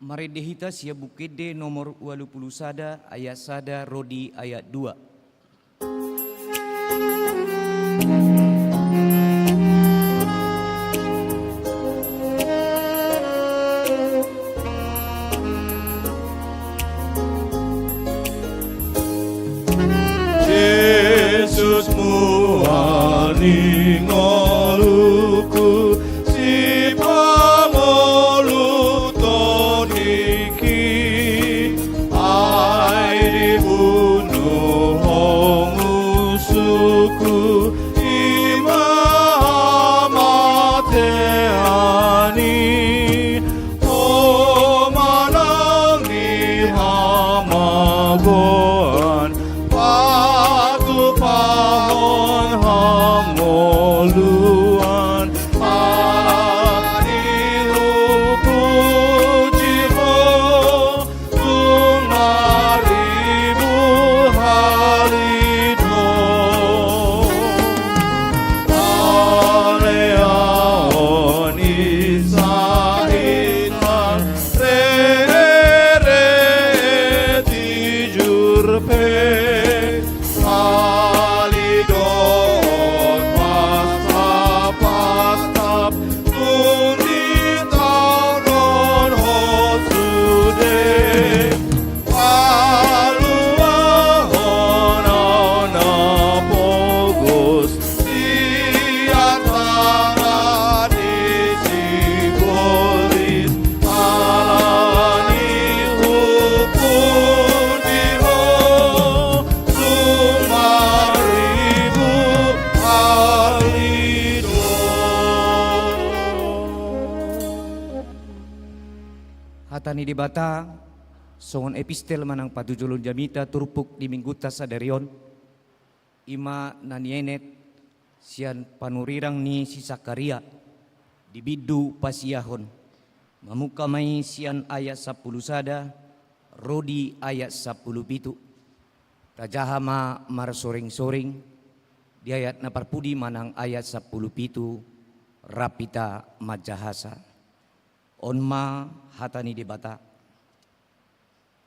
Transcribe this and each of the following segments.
Mari dihita sia bukede nomor 20 sada ayat sada rodi ayat 2. Yesus muani ngoluku si pamolu toniki ai dibunuh musuku imamateani o manangi hamaboan pahon hamoluan arihuku jiho tungaribu halido aleaon isaitan re tijurpe Hatani di bata songon epistel manang patujulun jamita turpuk di mingguta sadarion ima nanienet sian panurirang ni si Sakaria di bidu pasiahon mamuka mai sian ayat 10 sada rodi ayat 10 pitu tajahama mar soring-soring di ayat na parpudi manang ayat 10 pitu rapita majahasa onma hatani di bata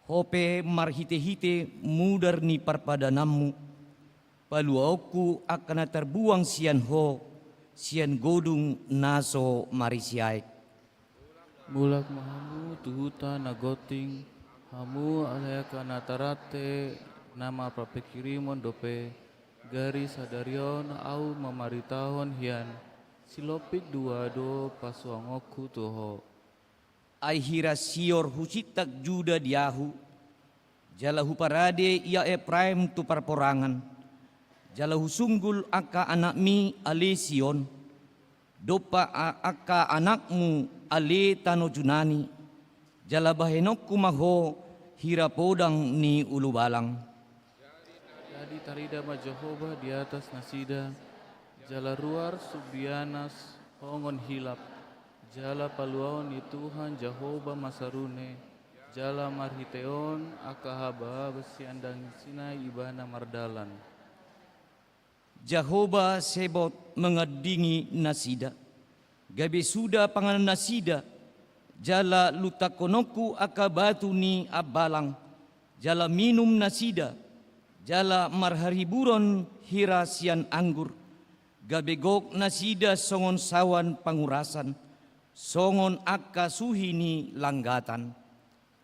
hope marhite-hite mudar ni parpadanammu paluauku akan terbuang sian ho sian godung naso marisiaik Bulak mahamu tuhuta nagoting hamu alayaka natarate nama prapekirimon dope garis sadarion au mamaritahon hian silopik duado pasuangoku toho aihira sior husitak juda diahu jalahu parade ia Efraim tu parporangan jalahu sunggul aka anakmi ale Sion dopa aka anakmu ale tano junani jala bahenokku maho hira podang ni ulu balang jadi tarida ma Jehovah di atas nasida jala ruar subianas hongon hilap jala paluaon ni Tuhan Jehovah masarune jala marhiteon akahaba besiandang sinai ibana mardalan Jehovah sebot mengadingi nasida gabe suda panganan nasida jala lutakonoku akabatu ni abalang jala minum nasida jala marhariburon hirasian anggur gabe gok nasida songon sawan pangurasan songon akka suhini langgatan.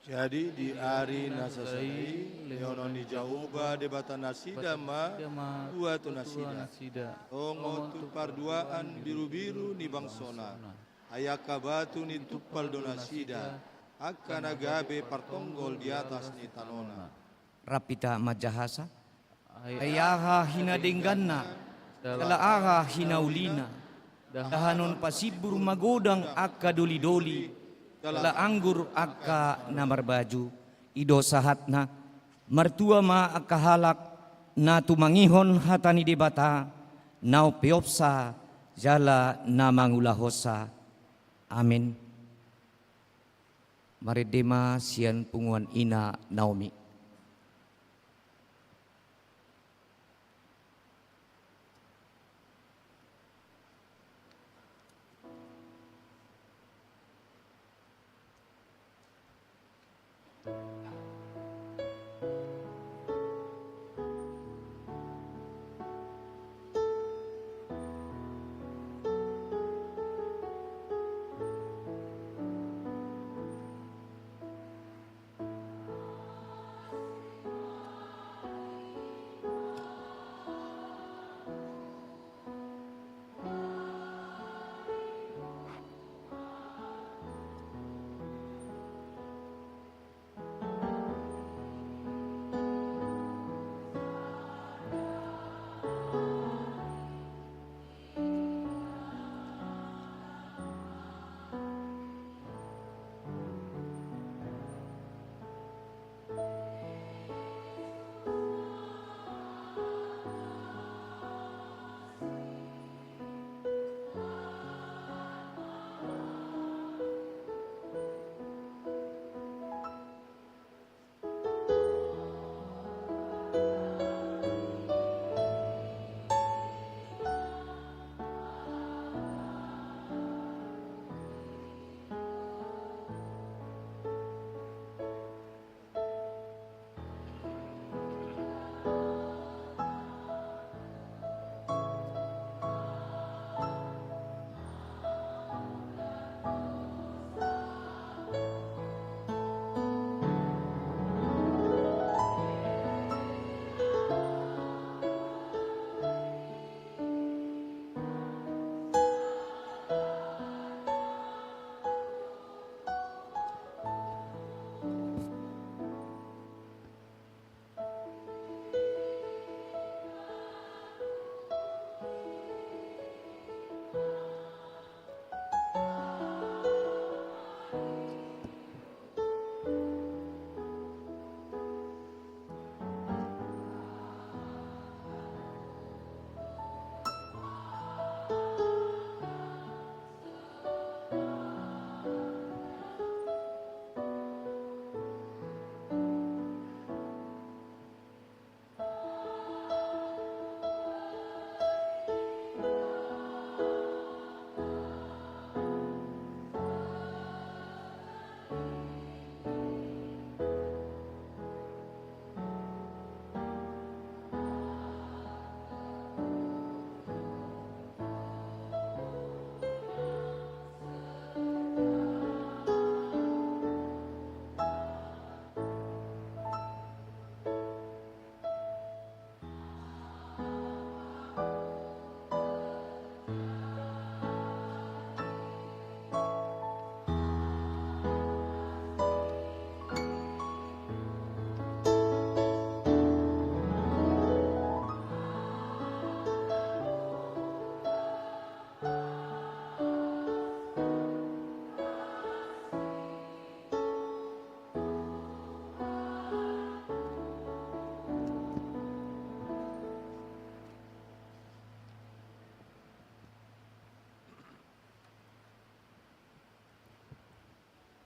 Jadi di hari nasasai leonon di Jehovah debata nasida ma dua tu nasida tongo tu parduaan biru-biru ni bangsona ayaka batu ni tupal do nasida akka nagabe partonggol di atas ni tanona Rapita majahasa ayaha hinadengganna kalaaha hinaulina dahanon pasibur magodang akka doli-doli kala anggur akka namar baju ido sahatna mertua ma akka halak na tumangihon hatani debata nau peopsa jala na mangulahosa amin. Maridema sian punguan ina Naomi.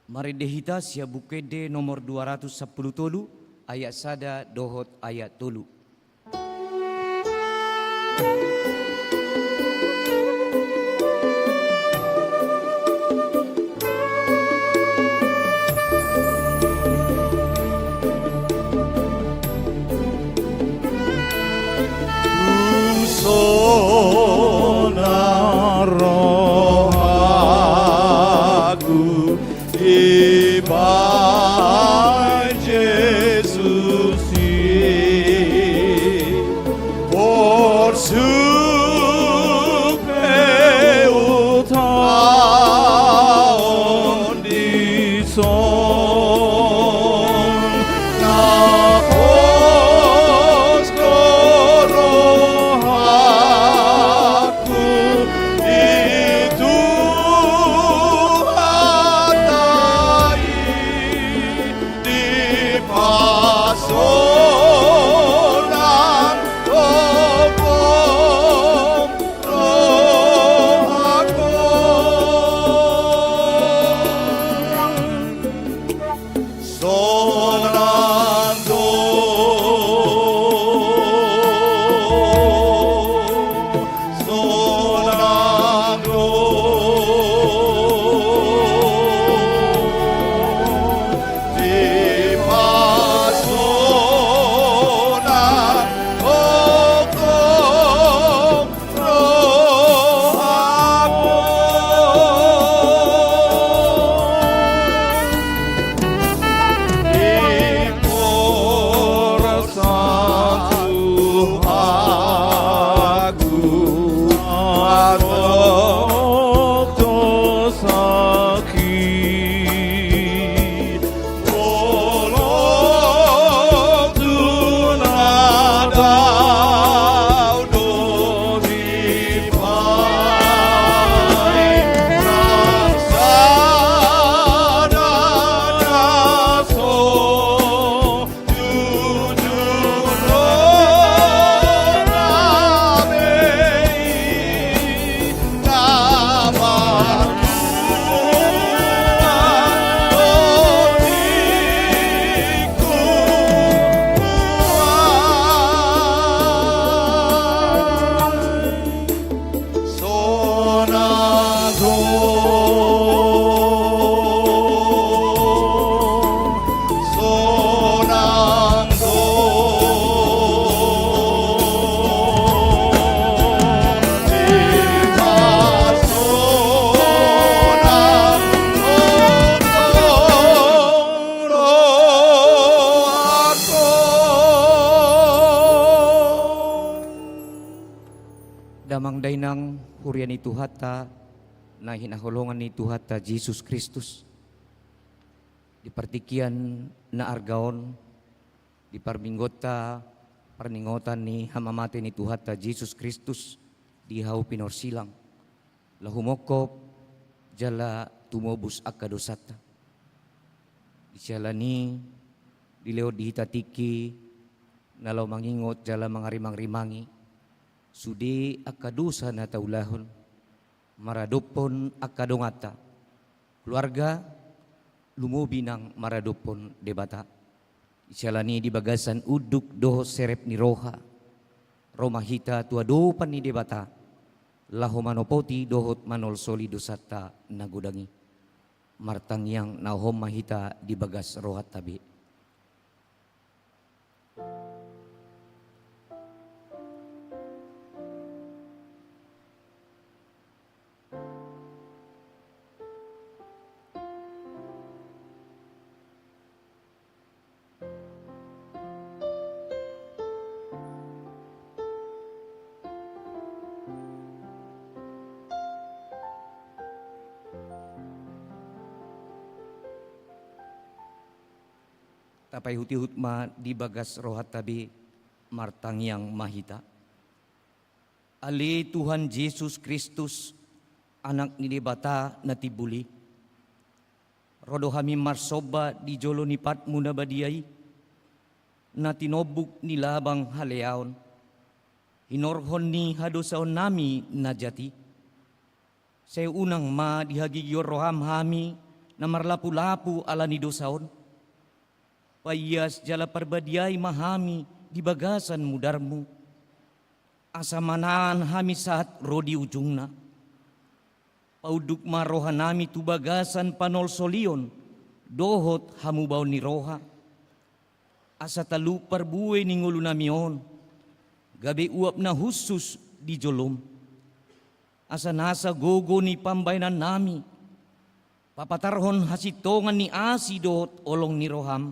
Mari dehita sia bukede nomor 210 tolu ayat sada dohot ayat tolu. Sona roh aku ibai Jesus por su peutaon di son na damang dainang hurian itu hata na hinaholongan ni Tuhata Jesus Kristus di partikian na argaon di parminggota parningotan ni hamamate ni Tuhata Jesus Kristus di hau pinorsilang lahumokop jala tumobus akadosata dijalani dileo dihitatiki nalau mangingot jala mangarimang-rimangi sudi akadusa na taulahon maradopon akadongata keluarga lumubi ng maradopon debata isyalani di bagasan uduk doho serep ni roha romahita tuadopan ni debata laho manopoti dohot manol soli dosata nagudangi martang yang nahom mahita di bagas rohat tabi. Tapay hutihut ma di bagas rohat tabi martang yang mahita. Ali Tuhan Yesus Kristus anak ni bata na tibuli. Rodo kami marsoba di jolo ni pat muna badiyay na tinobuk ni labang haleaon. Hinorhon ni hadosaon nami na jati. Sa unang ma dihagigyor roham hami na marlapu-lapu ala ni dosaon. Payas jala parbadiay mahami di bagasan mudarmu. Asa manaan hami saat rodi ujungna. Pauduk maroha nami tu bagasan panol solion, dohot hamubaw ni roha. Asa talu parbuwe ni ngulu namion, gabi uap na husus di jolom. Asa nasa gogo ni pambaynan nami, papatarhon hasitongan ni asi dohot olong ni roham.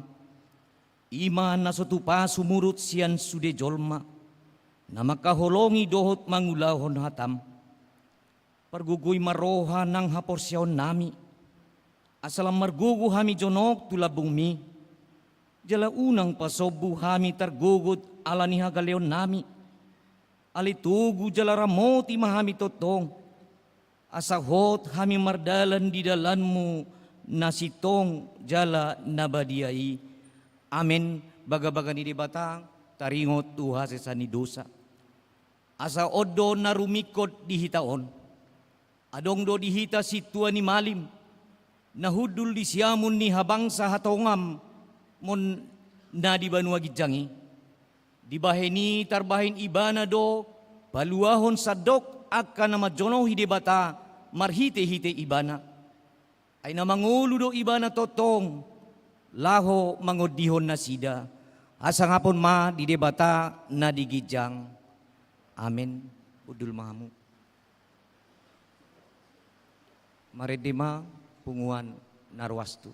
Ima na sotupa sumurut sian sude jolma, na makaholongi dohot mangulahon hatam. Pargugoy maroha ng haporsyaon nami, asalam margugo hami jonok tulabong mi, jala unang pasobu hami targugod ala ni hagaleon nami, alitugu jala ramoti mahami totong, asahot hami mardalan di dalanmu, nasitong jala nabadiai. Amen. Baga-baga ni dibatang, taringot tuha sesani dosa. Asa odo na rumikot di hitaon, adong do dihita si tua ni malim, nahudul di siamun ni habang sa hatongam, mon na di banua gidjangi. Di baheni tarbahin ibana do, paluahon sadok akka na majono hidebata, marhite-hite ibana. Ay na mangulo do ibana totong, laho mangodihon na sida. Asa nga pon ma di debata na digidjang. Amen. Udul mahamu. Maredema punguan narwastu.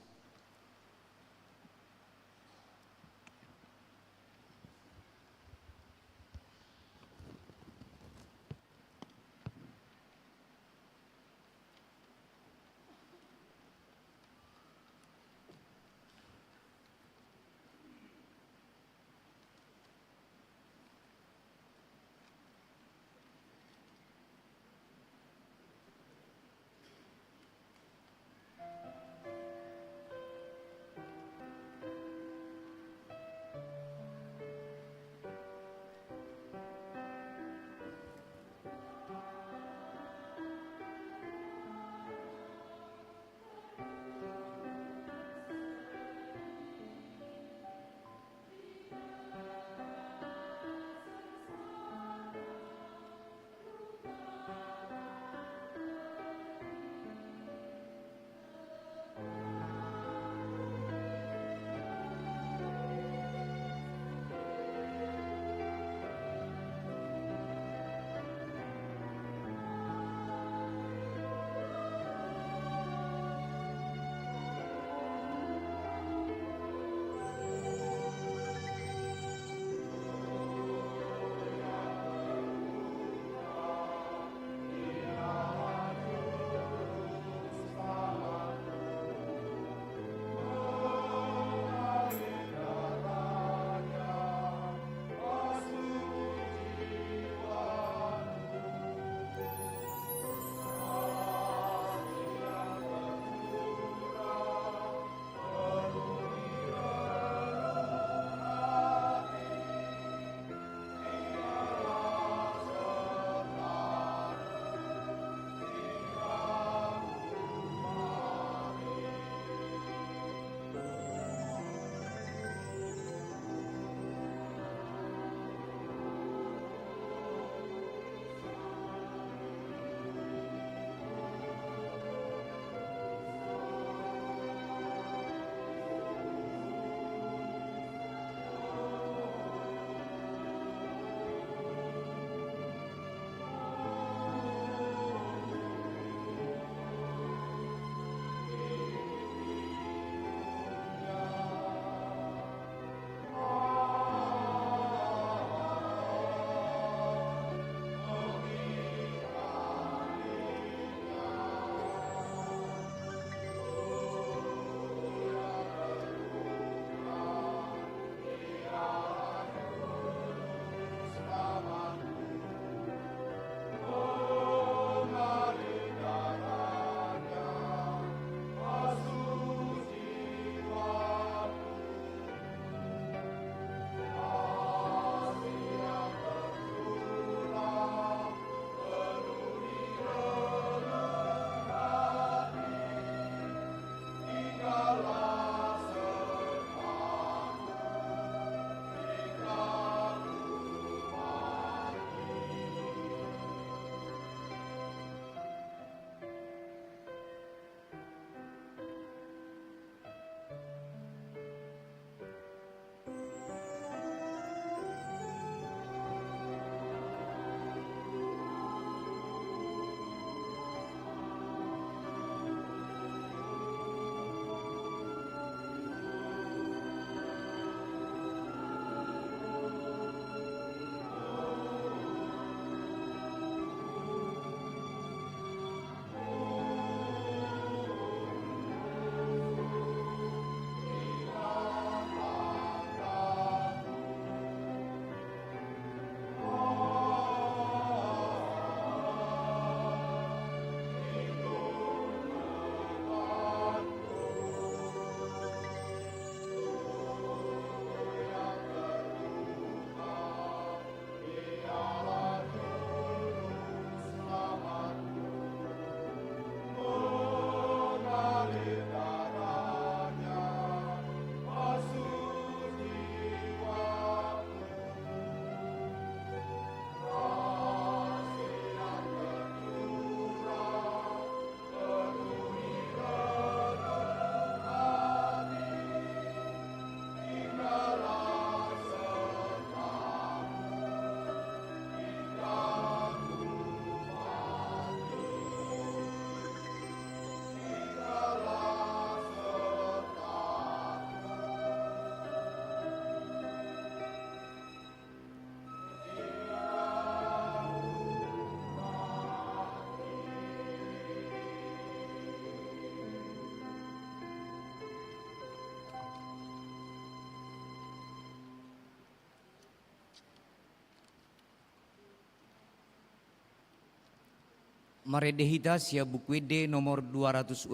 Maredehita sia bukwede nomor 208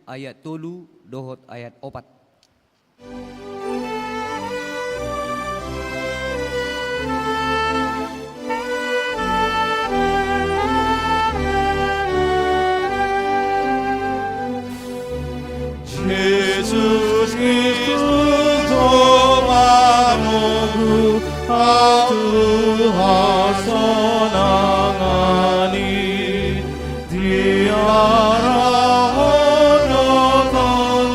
ayat tolu dohot ayat 4. Yesus Kristus Tuhanku, Tuhan senangani diarahkan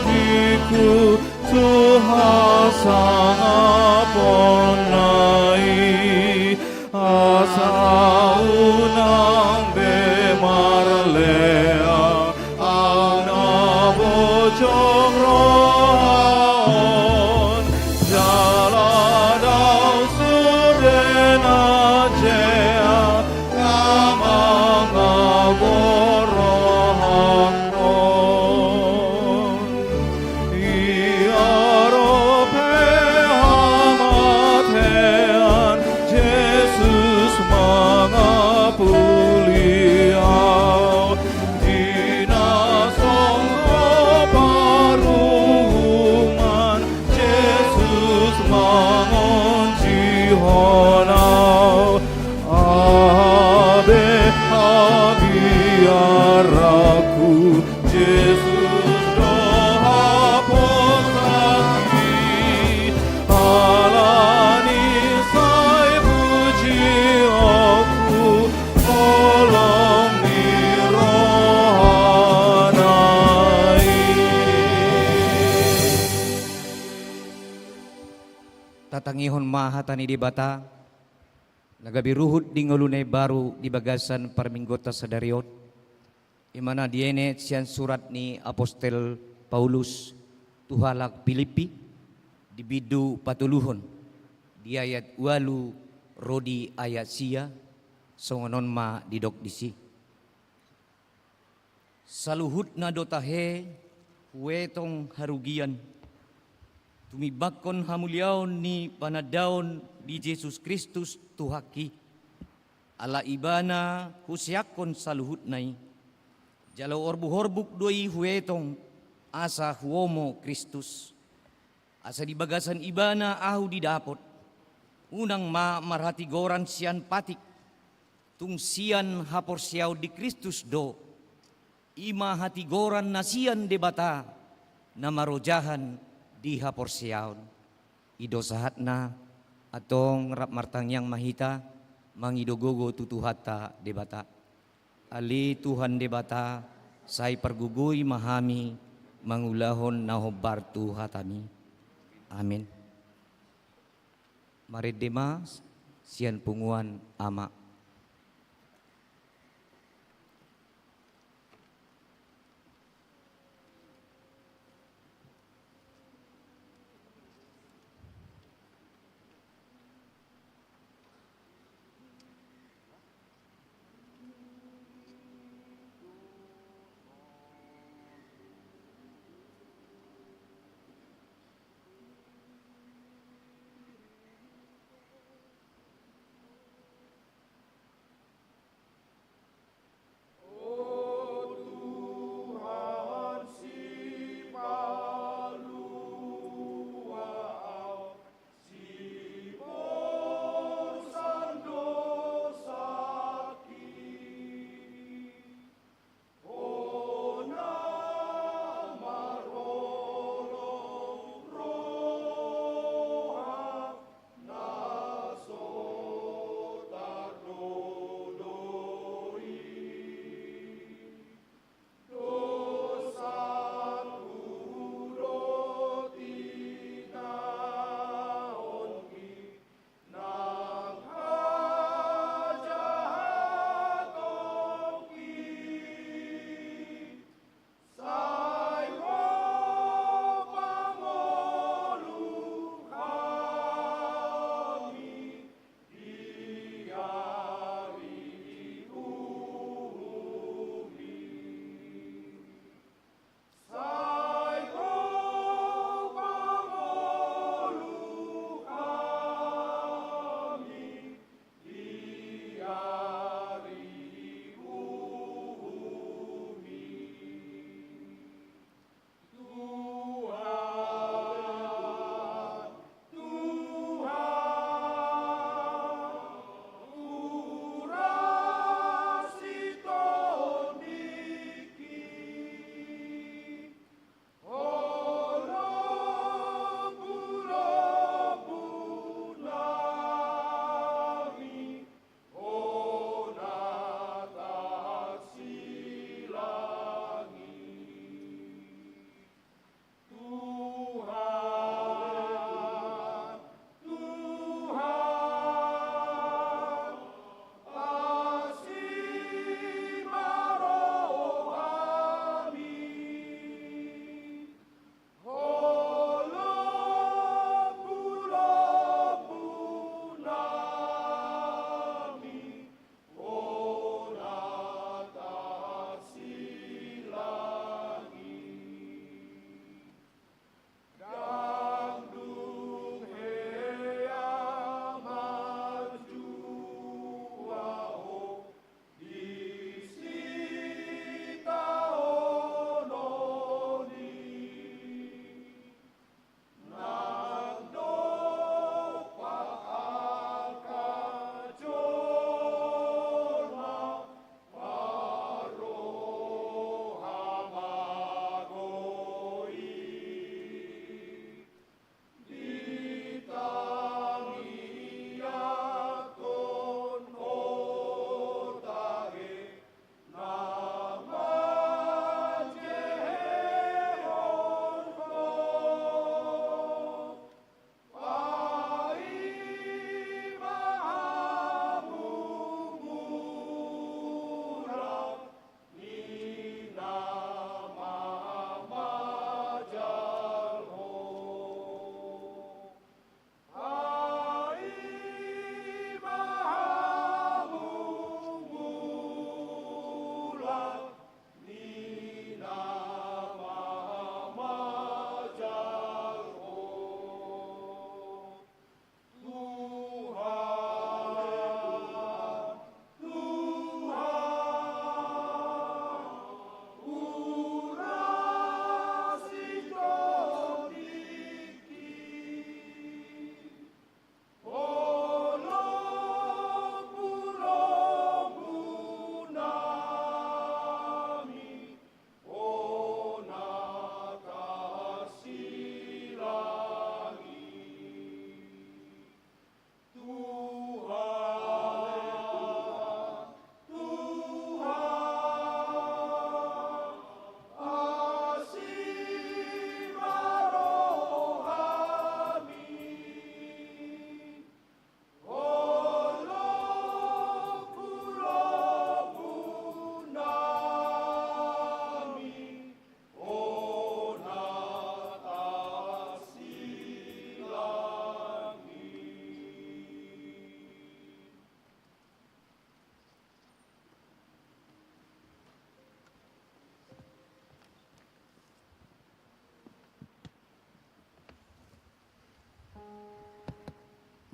diriku, Tuhan sangat ponai asa unang bemarlea ana bojong rohaon jaladau sudena jea kamanga borohaon iarope hamatean Jesus mangapuliau dina songko paruman Jesus mangonci honau abe abiaraku Jesus doha posaki alani sai puji aku tolong dirohanai. Tatangihon mahatani di bata nagabiruhut di ngolune baru di bagasan parminggota sadariot imana diene sian surat ni apostel Paulus tuhalak Filipi di bidu patuluhon di ayat walu rodi ayat sia songonon ma didok disi saluhut na dotahe wetong harugian tumibakon hamuliaon ni panadaon di Yesus Kristus tuhaki ala ibana husyakon saluhut nai jalo orbu-horbuk doi huetong asa huomo Kristus asa di bagasan ibana ahu didapot unang ma marhati goran sian patik tung sian hapor siau di Kristus do ima hati goran nasian debata na marojahan di hapor siaun ido sahatna atong rap martang yang mahita mangidogogo tutuhata debata ali Tuhan debata sai pergugui mahami mangulahon nahobar tuhatami amin. Mari demas sian punguan ama.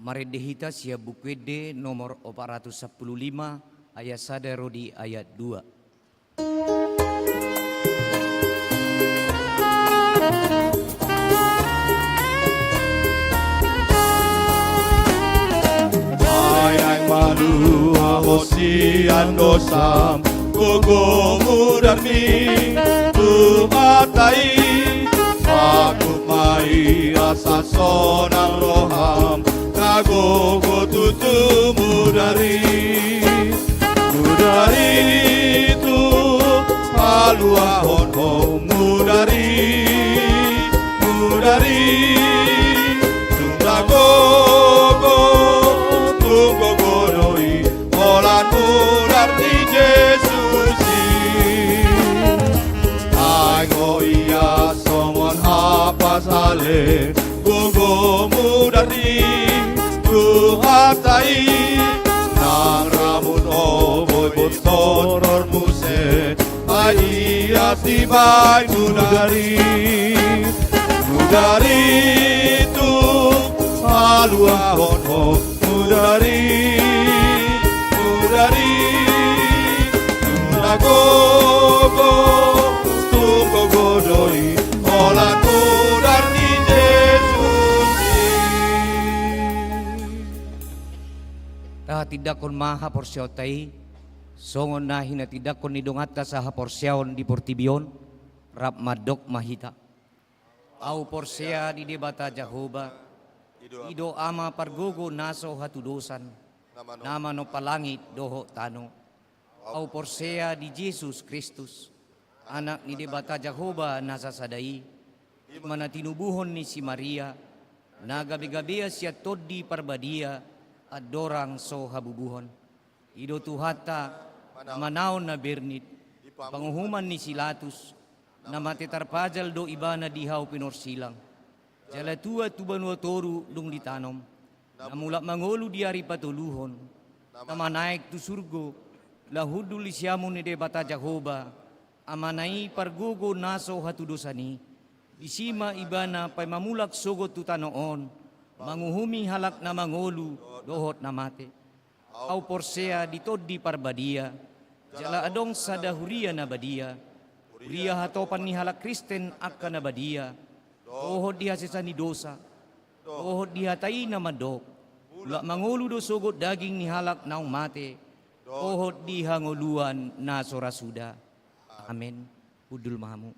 Maredehita sia bukwede nomor 415 ayat 1 rodi ayat 2. Ayang malu ahosian dosam Gogo mudarmi tumatai Aku mai asa sonang roham Kagogo tutu mudari tu Paluahon ho mudari Tunda gogo Tunggu godoi Olan mudar di Jesusi Aigo iya songon apa sale Gogo mudar di Tuhatai Nang rambut oboi Soror muse Ayah tibai mudari tu Paluahon ho mudari Nagogo Tunggu godoi Olan mudar di Jesusi Tidakon maha porsyotai songon nahi na tidakon nidongata saha porsyaon di portibion rap madok mahita au porsya di debata Jahoba ido ama pargogo naso hatudosan nama no palangit doho tano au porsya di Yesus Kristus anak ni debata Jahoba nasa sadai mana tinubuhon ni si Maria nagabi-gabi siya todi parbadia adorang so habubuhon ido tuhata manaon na bernit panguhuman ni Silatus na matitarpajal do ibana dihaw pinorsilang jala tua tubanwa toru dong ditanom na mula mangolu diari patuluhon na manaik tu surgo lahudul isyamu ni debata Jahoba amanai pargogo naso hatudosani isima ibana pay mamulak sogot tutanoon manguhumi halak na mangolu dohot na mate au porsea ditod di parbadia jala adong sadahuria na badia huria hatopan ni halak Kristen akka na badia dohot diha sesani dosa dohot diha tayi na madok ula mangulu do sogot daging ni halak naong mate dohot diha ngoluan na sorasuda amen udul mahamu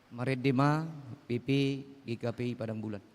Maredema PP GKPI Padang Bulan.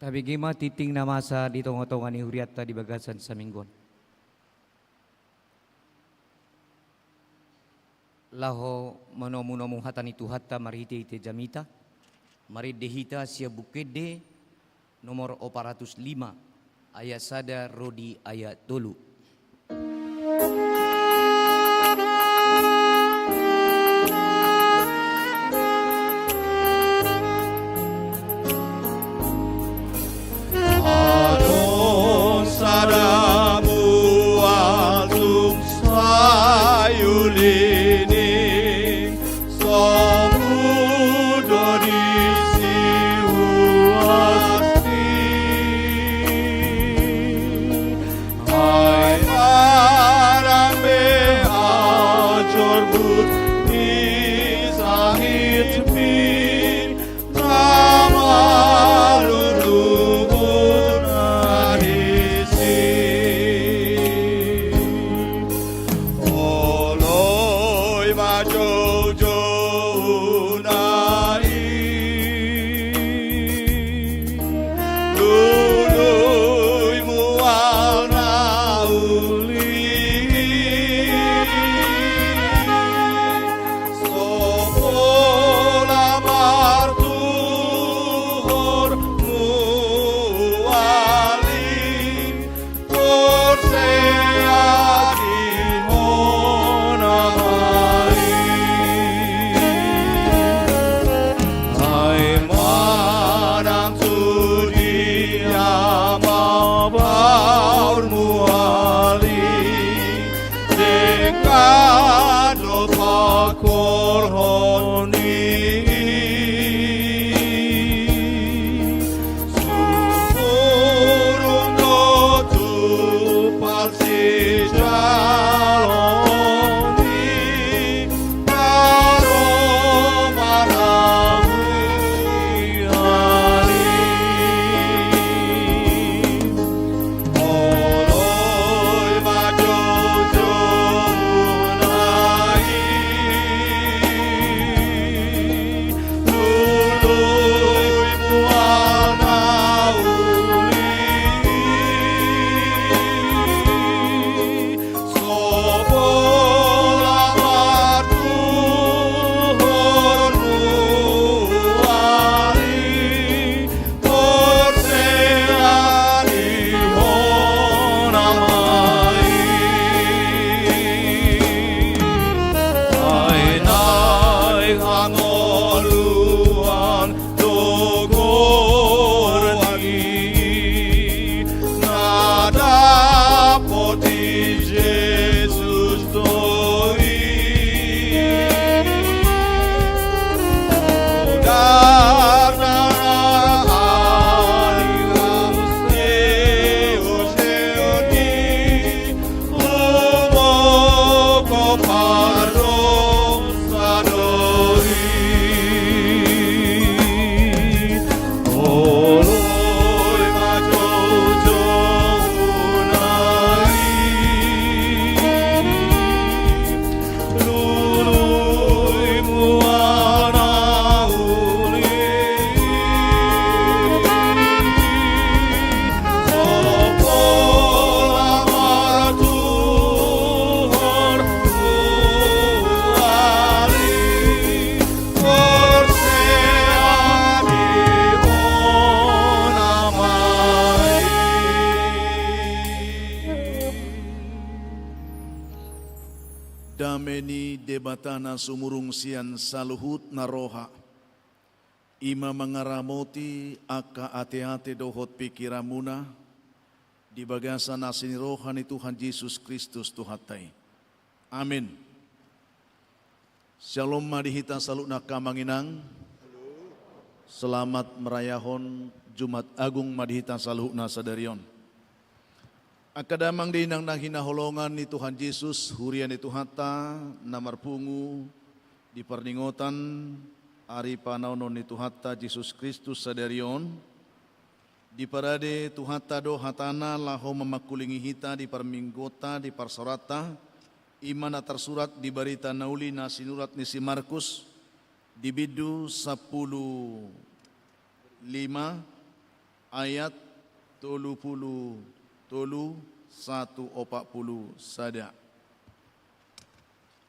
Tapi gima titing na masa di tonga-tonga ni huriata di bagasan sa minggon. Laho manomu-nomu hatan itu hatta marite ite jamita. Maride hita sia bukede nomor 405 ayat sada rodi ayat tolu. Adon sadamu altuk sayulini samudari siwasti hai arambe ajor but isahit bin namalulubut narisi oloi majojo unai lului mual nauli sopola martuhor muali korseati monamai hai manang sudi amabaur muali dekat lo pakor honi Suburung dotu palsi jaloni karo manawi ali oloi majojo unai lului mual nauli sopola martuhor muali korseani honamai ai nai hangoluan dogorani nada poti Jesus doi darna aliga seoni umoko pardo sadori oloi majojo unai lului muana uli sopola martuhor muali korseani onamai Dameni debatana sumurung sian saluhut naroha. Ima mengaramoti aka ate-ate dohot pikiramuna. Di bagasan asini rohani Tuhan Yesus Kristus Tuhatai. Amin. Shalom madihita salukna kamanginang. Selamat merayahon Jumat Agung madihita saluhna sadarion. Akadamang dinang hinaholongan ni Tuhan Yesus, hurian ni Tuhata, namar pungu, di perningotan, ari panaunon ni Tuhata Yesus Kristus sadarion, di parade Tuhata do hatana laho memakulingi hita di perminggota, di parsorata, imana tersurat di barita nauli na sinurat ni si Markus, di bidu 10:5, ayat 30 140 sada.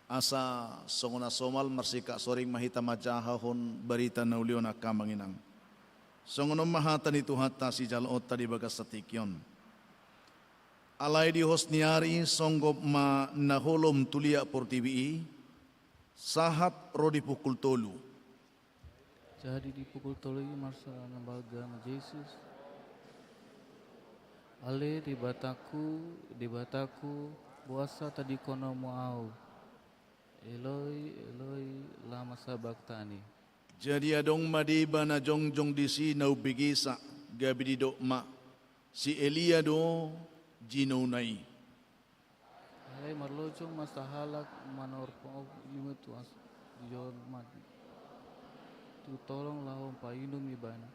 Asa songona somal marsika soring mahita majahahon berita naulion akamanginang. Songono mahatan itu hatta si jalot tadi bagas satikyon. Alay di hosniari songgop ma naholom tulia portibi sahat rodi pukul tolu. Jadi di pukul tolu marsa nambaga na Jesus. Ale di bataku puasa tadi kono mau. Eloi Eloi lama sabachthani. Jadi adong madiba na jongjong disi nau bigisa gabi di dokma si Elia do jinunai. Ale marlojong masahalak manorpo imut was dijon mati. Tu tolong lahom painum ibana.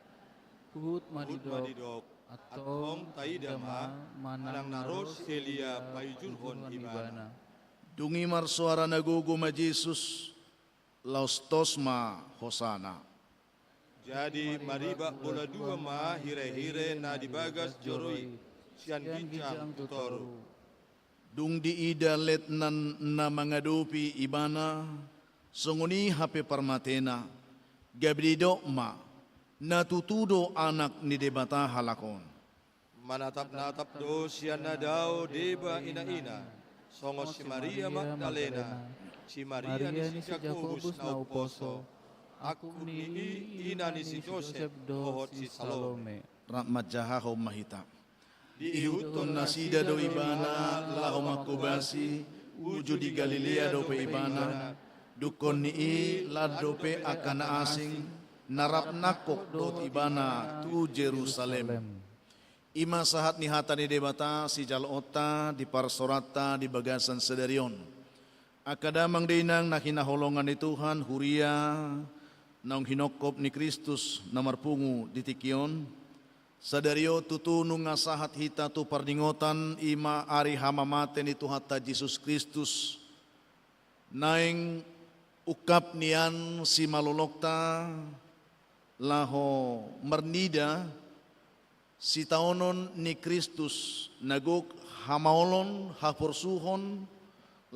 Puhut madidok atong taidama manang naros Elia paijulhon ibana. Dungi marsuara naguguma Jesus laustosma hosana. Jadi mariba bola dua ma hire-hire na dibagas joroi sian gijang tutoru. Dung di ida letnan na mangadupi ibana songoni hape parmatena gabrido ma natutudo anak ni debata halakon. Manatap-natap do sian na daw deba ina-ina. Songos si Maria Magdalena, si Maria ni si Jakobus na uposo, aku ni ina ni si Joseph dohot si Salome. Rahmat jahaho mahita. Diihuton na sida do ibana laho makubasi wujud di Galilea do pe ibana dukon ni lado pe akan asing narap nakok do ibana tu Jerusalem. Ima sahat ni hatani debata si jalota di parsorata di bagasan sedarion. Akadamang dinang nakinaholongan ni Tuhan huria naung hinokop ni Kristus namarpungu di tikion. Sadario tutunung nga sahat hita tu pardingotan ima ari hamamate ni Tuhan ta Jesus Kristus. Naing ukap nian si malolokta laho mernida si taonon ni Kristus naguk hamaolon hapursuhon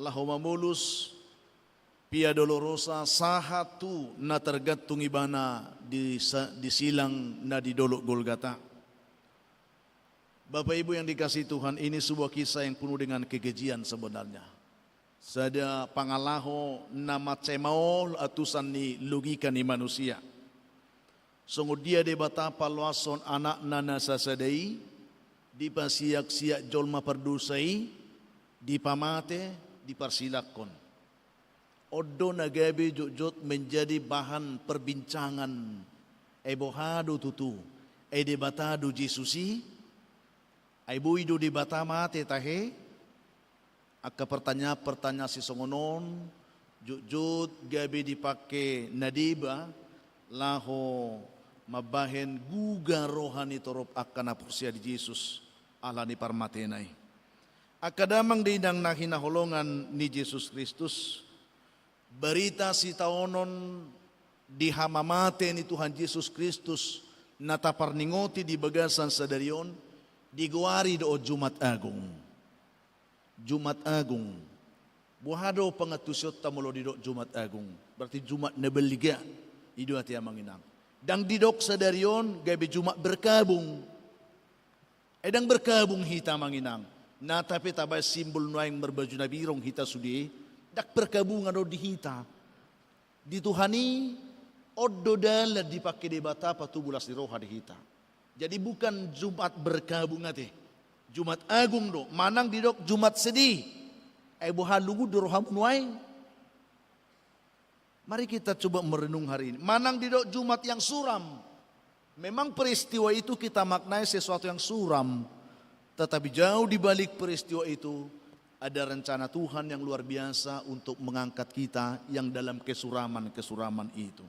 laho mamulus pia dolorosa sahatu na tergantung ibana di silang na di dolok Golgata. Bapak Ibu yang dikasihi Tuhan, ini sebuah kisah yang penuh dengan kekejian sebenarnya. Sada pangalaho na macemaol atusan ni logika ni manusia. Sungguh dia debata paluason anak nana sasadai, dipasiak-siak jolma perdusai, dipamate, dipersilakon. Odo nagabi jujut menjadi bahan perbincangan. Ebohado tutu, debatado Jesusi, buido debata mate tahe, akka pertanya si songonon, jujut gabi dipakai nadiba, laho mabahen guga rohani torop akan apursia di Yesus ala ni parmatenay. Akadamang dinang nakinaholongan ni Jesus Kristus, berita si taonon di hamamate ni Tuhan Yesus Kristus nataparningoti di bagasan sadarion, diguari do Jumat Agung. Jumat Agung. Buhado pangatusyot tamulo di do Jumat Agung. Berarti Jumat nebeliga. Idu hati amanginang. Dang didok sadarion gabi Jumat berkabung. Edang berkabung hita manginang. Na tapi tabay simbol nuaing berbaju nabirong hita sudi. Dak berkabung ado di hita. Dituhani oddo dala dipakai debata patubulas di roha di hita. Jadi bukan Jumat berkabung ate. Jumat Agung do. Manang didok Jumat sedih. Buha lugu do roha nuaing. Mari kita coba merenung hari ini. Manang didok Jumat yang suram. Memang peristiwa itu kita maknai sesuatu yang suram. Tetapi jauh di balik peristiwa itu ada rencana Tuhan yang luar biasa untuk mengangkat kita yang dalam kesuraman itu.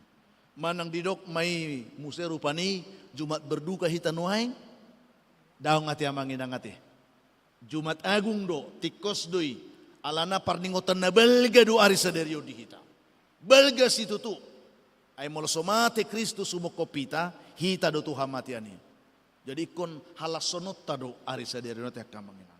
Manang didok mai muserupani Jumat berduka hita nuaing. Daong ati amanginang ati. Jumat Agung do tikos doi alana parningotan na belga do ari saderio di hita. Belga situ tu. Ay molosomate Kristus umokopita hita do Tuhan matiani. Jadi kon halasonot tado ari saderino teh kamanginan.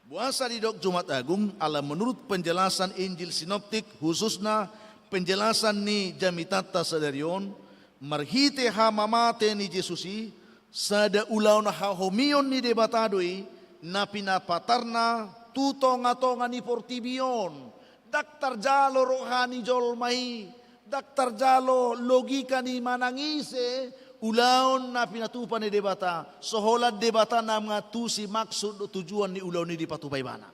Puasa di dok Jumat Agung ala menurut penjelasan Injil Sinoptik khususnya penjelasan ni jamitata sadarion marhite ha mamate ni Jesusi sada ulauna ha homion ni debatadoi na pinapatarna tutonga-tonga ni portibion daktar jalo rohani jolmai daktar jalo logika ni manangise ulaon na pinatupan ni debata soholat debata na mga tusi maksud o tujuan ni ulaon ni dipatupay bana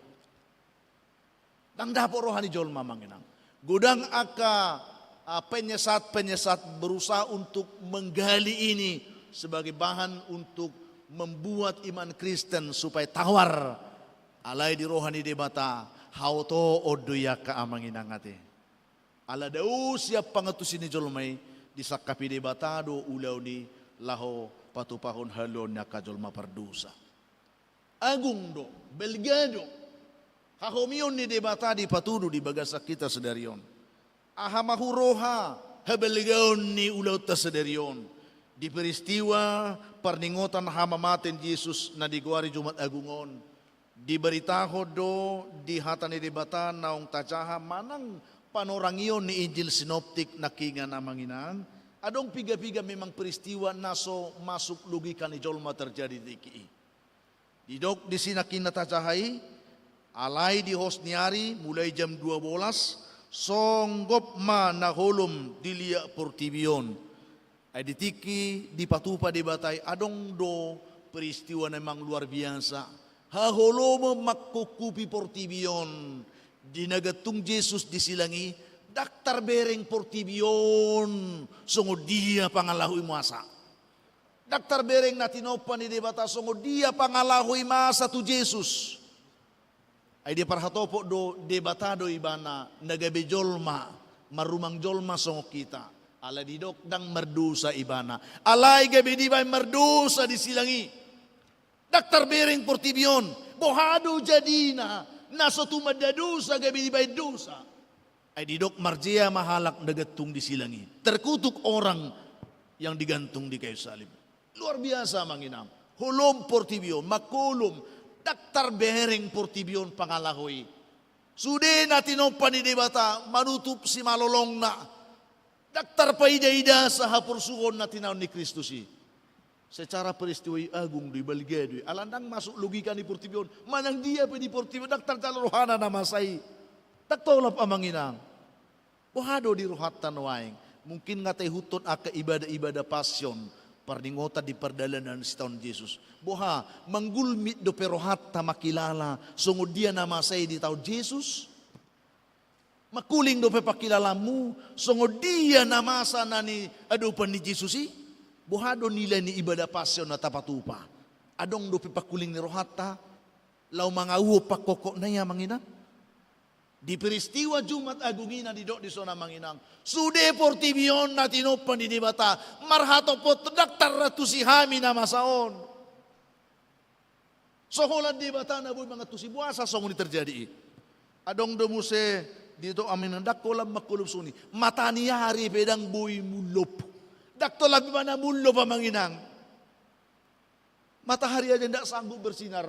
dang dapo rohani jolma manginang godang aka penyesat-penyesat berusaha untuk menggali ini sebagai bahan untuk membuat iman Kristen supaya tawar alai di rohani debata hauto odoya ka amanginang ate ala dau siap pangetusin ni jolmai disakapi debatado ulau ni laho patupahon halon na kajolma pardusa agung do belgado hahomion ni debata di patudu di bagasa kita sedarion ahamahuroha habelgaon ni ulau ta sedarion di peristiwa perningotan hamamaten Yesus na diguari Jumat Agungon diberitaho do di hatani debata naong tajaha manang panorangion ni Injil Sinoptik na kinga na manginang adong piga-piga memang peristiwa naso masuk logika ni jolma terjadi di ki didok di sinakin natajahai alai di hosniari mulai jam 12 songgop ma naholum dilia portibion ay ditiki di patupa debatay adong do peristiwa memang luar biasa haholomo makkukupi portibion dinagatong Jesus disilangi daktar bereng portibion songo dia pangalahoy masa daktar bereng natinopan ni debata songo dia pangalahoy masa tu Jesus ay di parhatopo do debatado ibana nagabejolma marumang jolma songo kita ala didok dang merdusa ibana alay gabi di bay merdusa disilangi daktar bereng portibion bohado jadina naso tumadadusa gabi di bay dusa ay didok marjia mahalak nagatong disilangi terkutuk orang yang digantung di kayu salib luar biasa manginam hulom portibion makulum daktar bereng portibion pangalahoy sude natinopan ni debata manutup si malolong na daktar paida-ida sa hapursuhon na tinaon ni Kristusi secara peristiwa agung di Balgado alandang masuk logika ni portibion manang dia pa di portibion daktar rohana na masay taktolap amanginang bohado di rohatan waing mungkin ngatay huton aka ibadah-ibadah pasyon parningota di perdalanan si taon Jesus boha manggulmit do perohata makilala sungod dia na masay di taon Jesus makuling do pe pakilalamu sungod dia na masa na ni adupan ni Jesusi buhado nila ni ibadah pasyon na tapatupa adong do pe pakuling ni rohata law mga uho pakoko na ya mangina di peristiwa Jumat Agungina di dok di sona manginang sude portibion na tinopan di debata marhato po daktar ratusi hami na masaon soholan debata na boy mga tusi buasa songon terjadi adong do muse dito amin dak kolam makulub suni matani hari pedang boy mulop dakto labi mana mulop pamanginang matahari aja ndak sanggup bersinar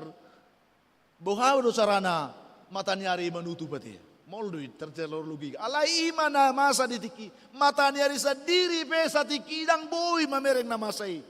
bohaw do sarana matani hari menutup pati molduit tercelor logika alai imana masa ditiki matani hari sadiri pesa tiki dang boy mamereng na masai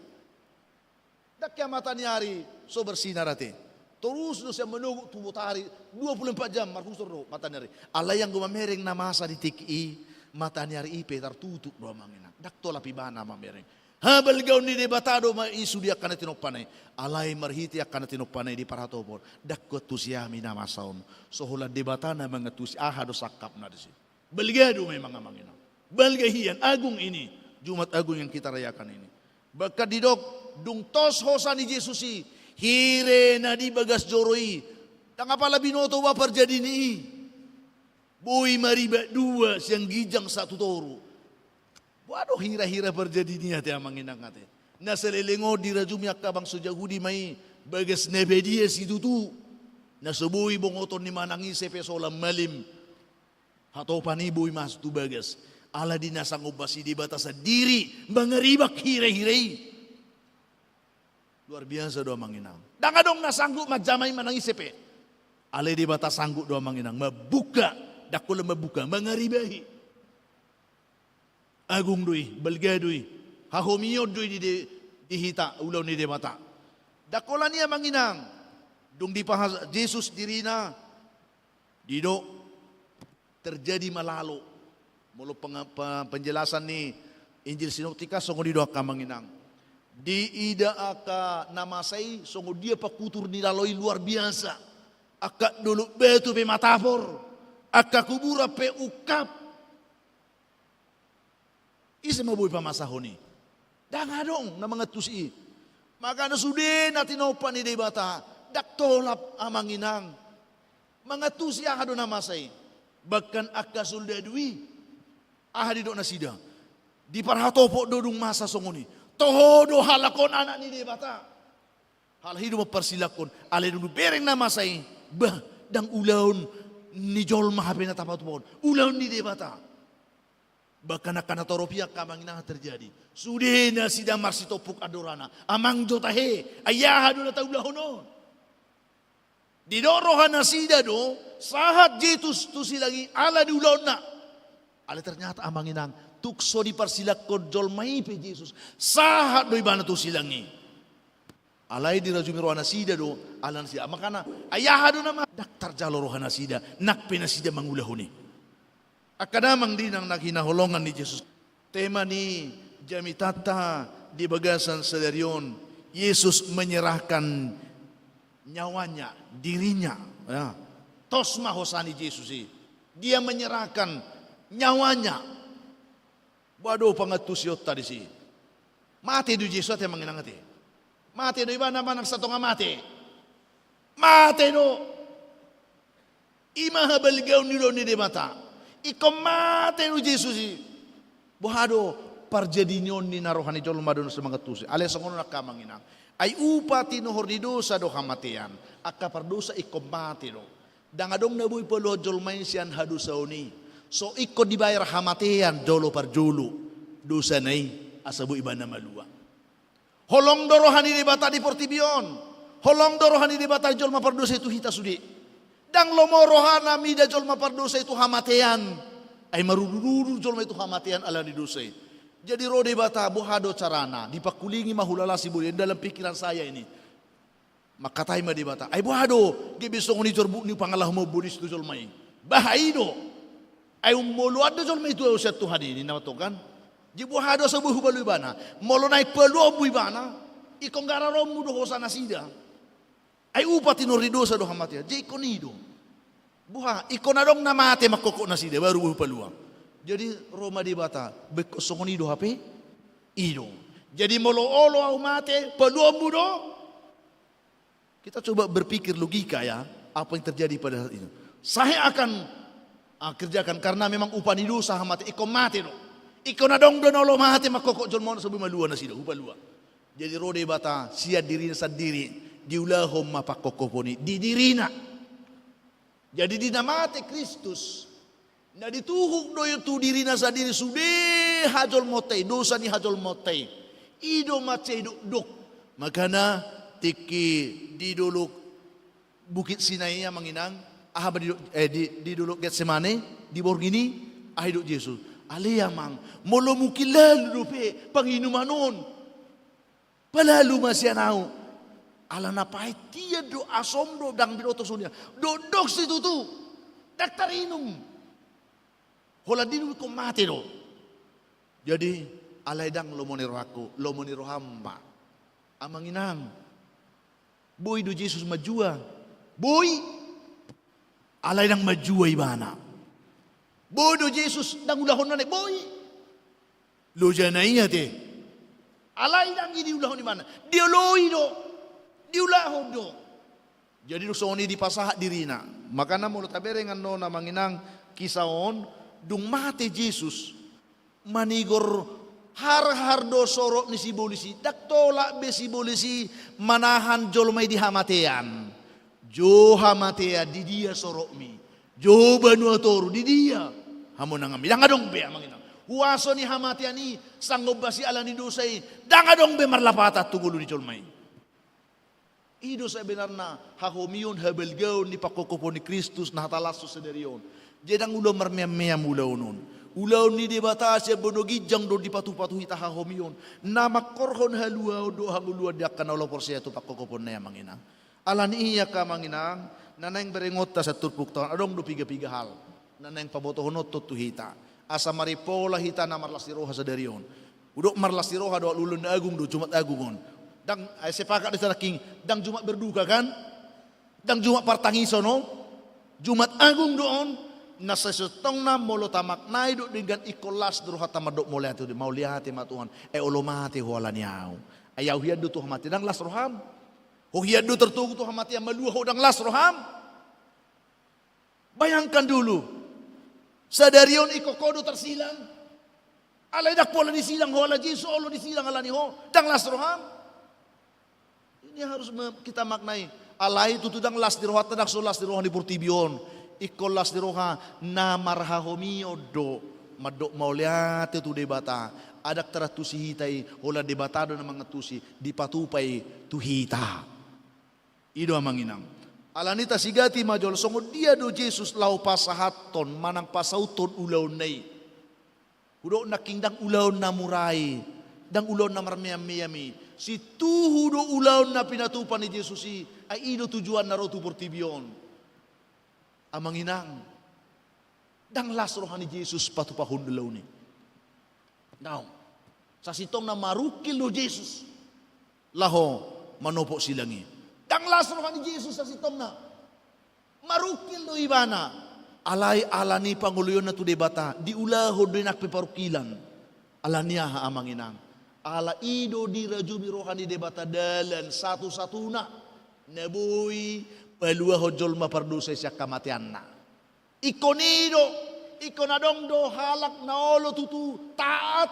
dakya matani hari so bersinar ati terus do siya menunggu tubuh matahari 24 jam marhusor do matani hari alai yang gumamereng na masa ditiki matani hari ipe tertutup do mangina dakto lapi bana mamereng habal gaun ni debatado ma isu dia kana tinopanay alay marhiti kana tinopanay di paratopon dakko tusiami na masaon sohola debatana mga tusi ahado sakap na disi balgado may mga mangina balgahian agung ini Jumat Agung yang kita rayakan ini baka didok dung tos hosa ni Jesusi hire na di bagas joroi tangapala binoto wa perjadi ni boy mariba dua siang gijang satu toru waduh hira-hira berjadi niya tiya manginang ate. Nasalilingo di rajumya kabang sujahudi may bagas nebedia si tutu. Nasubuhi bongoton ni manangi sepesolam malim. Hato paniboy mas tu bagas. Ala di nasang ubasi di batas diri. Mangaribak hira-hiray. Luar biasa doa manginang. Dangadong na sanggup majamay manang isipe. Alay di bata sanggup doa manginang. Mabuka. Dakula mabuka. Mangaribahi. Agung dui. Balga dui. Hahomiyod dui di hita. Ulaw ni di bata. Dakula niya manginang. Dung di pahas Jesus dirina. Dido. Terjadi malalo. Mulu penjelasan ni Injil Sinoptika. Songo di doa manginang. Di ida aka namasay songo dia pakutur nilaloi luar biasa. Aka dulu betu pe matapor. Aka kubura pe ukap. Isi mabuhi pamasahoni. Dangadong na mga tusi. Maka na sude natin opan ni debata. Daktolap amanginang. Mga tusi ahado namasay. Bahkan aka soldadui. Ahadi do na sida. Di parhatopo dodong masa songoni. Tohodo halakon anak ni debata. Hal hidup persilakon. Ale dulu bereng nama saya. Bah, dang ulaun ni jol mahape na tapat pohon. Ulaun ni debata. Bahkan akan toropia kamang ina terjadi. Sudena sidang marsi topuk adorana. Amang jotahe. Ayah adu na taulahono. Di dorohana sida do. Sahat jetus tu silagi ala di ulaun na. Ale ternyata amang inang. Tukso di parsilakon jol maipe Jesus. Sahat do ibana tu silangi. Alay di rajumi rohana sida do. Alan sida. Makana ayah do nama. Daktar jalo rohana sida. Nakpe na sida mangulahuni. Akadamang din ang naghinahulongan ni Jesus. Tema ni Jamitata di Bagasan Sedarion. Yesus menyerahkan nyawanya, dirinya. Ya. Tos mahosani Jesus. Dia menyerahkan nyawanya. Waduh pangatusiot tadi si. Mati do Jesus at manginangati. Mati do iba naman ang sato nga mati. Mati do. Imahabalgaw nilo ni demata. Ikaw mati do Jesus si. Buhado parjadinyon ni narohan ni Jol madon sa mga tusi. Alas ang na kamanginang. Ay upa tinuhor di dosa do kamatian. Akka pardosa ikaw mati do. Dangadong nabuy palo Jol may siyan hado sa uni. So ikot dibayar hamatian jolo par jolo dosa nai asabu iba na malua. Holong dorohani di bata di portibion. Holong dorohani di bata jol mapardosa itu hita sudi. Dang lomorohana mida jol mapardosa itu hamatian. Ay maruduru jol itu hamatian ala di dosa. Jadi rode bata buhado carana dipakulingi mahulala si budi dalam pikiran saya ini. Makatai ma di bata. Ay buhado gibisong ni jorbu ni pangalah mo budis tu jol mai. Bahaido. Ay umuluad do jol may tuwa sa Tuhan ini na to kan. Jibuhado sa buhu balu ibana. Molo na ipalo bu ibana. Ikong gararom mo do sa nasida. Ay upa tinorido sa do hamatia. Di ikonido. Buha ikonadong namate makoko nasida baru buhu palua. Jadi Roma di bata bekosongonido hape ido. Jadi molo olo au mate palua mudo. Kita coba berpikir logika ya, apa yang terjadi pada saat itu. Saya akan kerjakan karena memang upah ni dosa mati iko mati no iko na dong donolo mati makoko jon mon sabu malua na sida upah lua jadi rode bata sia diri sendiri diulahom mapakoko poni di dirina jadi dina mati Kristus na dituhuk do tu dirina sendiri sude hajol motei dosa ni hajol motei ido mate duk makana tiki di dulu Bukit Sinai yang manginang ahaba di dulu Getsemane di Borgini ahiduk Yesus aliyamang molo mukilal rupe panginumanon palalu masyanau ala napai tia do asomdo dang bidoto sunia dodok situ tu daktar inum hola dinu ko mati do jadi alay dang lomoni rohaku lomoni rohamba amanginang boy do Jesus majua boy alay nang majuwa ibana. Bodo Jesus nang ulahon na boy. Loja na iya te. Alay nang idiulahon ibana. Dioloy do. Diulahon do. Jadi do soni dipasahat dirina. Maka na mulut taberengan no na manginang kisaon dung mate Jesus manigor har do sorok ni si bolisi. Daktola be si bolisi manahan jolmay di hamatean. Jo hamatea di dia sorok mi. Jo banua toru di dia. Hamo nangami. Dangadong be amangina. Huaso ni hamatea ni sanggob basi ala ni dosai. Dangadong be marlapata tunggulu di colmai. Ido sebenarnya hahomion habelgaon ni pakokopon ni Kristus na hatalaso sederion. Jedang ulo marmea-mea ulaw nun. Ulaw ni debata siya bonogijang do di patu-patu hita hahomion. Nama korhon haluaw do hanguluan di akan Allah porsiya to pakokopon na ya manginang. Alan iya ka manginang, nanayang berengot ta sa turpuk taon, adong do piga-piga hal. Nanayang pabotohonot to hita. Asa maripola hita na marlasiroha sederion. Udok marlasiroha do lulun na agung do Jumat agungon. Dang ay sepakat di sana king dang Jumat berduka kan, dang Jumat partangiso no, Jumat agung doon nasa setong na molo tamak naido dengan ikolas doha tamadok mulai tu mau lihat ma Tuhan olomati huala niau ayaw hiadu tu hamati dang las roham hiadu tertugu tu hamati malua hodang las roham. Bayangkan dulu sadarion ikokodo tersilang alay dak pola disilang hola Yesus olo disilang alani ho dang las roham. Ini harus kita maknai. Alai itu tudang las di roha tadak so las di roha di purtibion. Iko las di roha na marhahomio do madok mauliate tu debata. Adak teratusi hitai hola debatado na mga tusi dipatupai tu hita. Ido amanginang. Alanita sigati majol songo dia do Jesus lau pasahaton manang pasauton ulaw nay. Udo nakingdang ulaw na murai. Dang ulaw na marmiyami. Si tuhu do ulaw na pinatupan ni Jesus ay ino tujuan na rotu portibion. Amanginang. Dang lasrohan ni Jesus patupahon ulaw ni. Now, sa sitong na marukil do Jesus. Laho, manopo silangi. Dang lasrohan ni Jesus sa sitong na. Marukil do ibana. Alay alani pangulo na to debata. Di ulaho do nakpiparukilan. Alaniya ha amanginang. Ala ido di rajumi rohani debata dalan satu-satuna nabuhi palua hojol mapardusay siya kamatian na. Ikonido, ikonadong do halak na olo tutu taat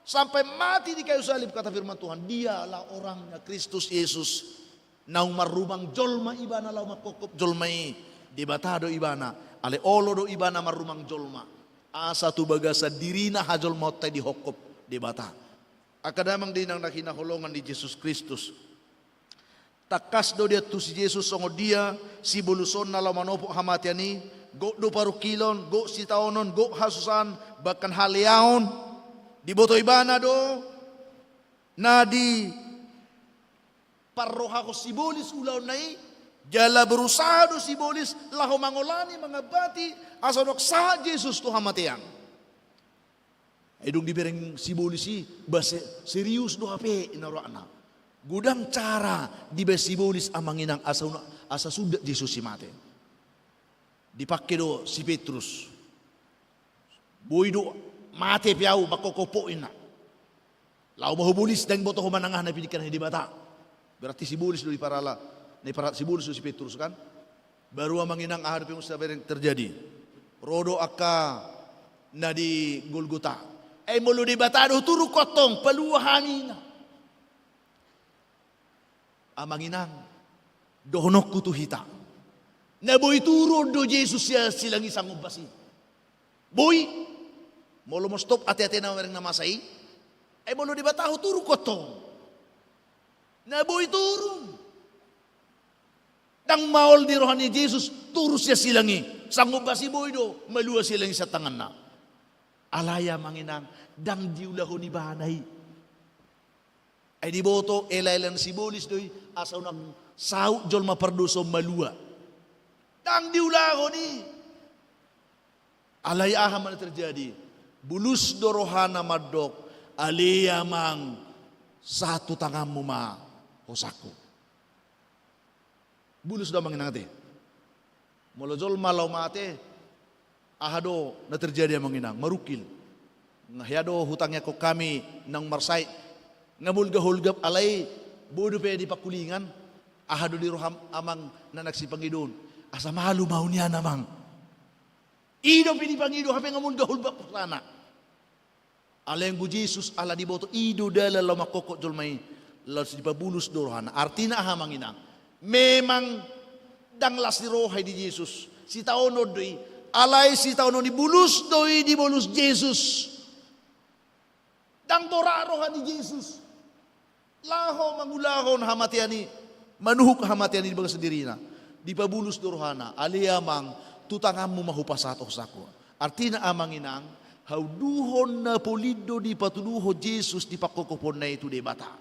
sampai mati di kayu salib kata firman Tuhan. Dialah orangnya Kristus Yesus. Naung marumang jolma ibana lau makokop jolmai debatado ibana ale olo do ibana marumang jolma. Asa tu bagasa dirina hajol mote di hokop debata. Akadamang din ang nakinahulungan ni Jesus Kristus. Takas do dia tu si Jesus songo dia si buluson na lamanopo hamatian ni go do parukilon, go si taonon, go hasusan, bahkan haliaon di boto ibana do na di parroha ko sibolis ulaw nai jala berusaha do sibolis laho mangolani mga bati asanok sa Jesus to hamatian. Edong dibereng sibolisi base serius do hape inaroana. Gudang cara dibe sibolis amanginang asa sudah Jesus si mate. Dipakai do si Petrus. Boy do mate piau bakokopoin na. Lau mahubulis dang boto humanangah na pinikan di bata. Berarti sibolis do di parala. Ni para sibolis do si Petrus kan. Baru amanginang ahad yung sabereng terjadi. Rodo akka na di Golgota. Ay mulu debatado turu kotong peluahanin. Amanginang dohonok kutu hita. Na boy turu do Jesus ya silang isang ubasi. Boy, mulu mo stop ati-ati na mereng namasay. Ay mulu debatado turu kotong. Na boy turu. Dang maol di rohani Jesus turu siya silangi. Sang ubasi boy do malua silang sa tangan na. Alaya manginang dang diulahu ni bahanay. Ay di boto elailan sibolis doy asaw nang saut jol maparduso malua. Dang diulahu ni. Alaya aham na terjadi. Bulus dorohana madok alaya mang satu tanganmu ma hosaku. Bulus do manginang te. Molojol malau mate. Ahado na terjadi manginang marukil ngahyado hutangnya ko kami nang marsay ngamulga-hulgap alay bodo pe di pakulingan ahado di roham amang na nagsipangidon asa malu mau niya namang ido pinipangido hape ngamulga-hulgap sana alay bu Jesus ala di boto ido dala lamakokot jolmay lalu dipabulus do rohana artina aha manginang memang dang las di rohay di Jesus si taonod doy alay si taon ni bulus doi di bulus Jesus. Dang dorarohan ni Jesus. Laho mangulahon hamatiani Manuhuk hamatian di bagas sendiri na. Di pabulus dorohana. Aliamang tutangamu mahupasato saku. Artinya amang inang. Hauduhon na polido di patuduho Jesus di pakokopon na itu de bata.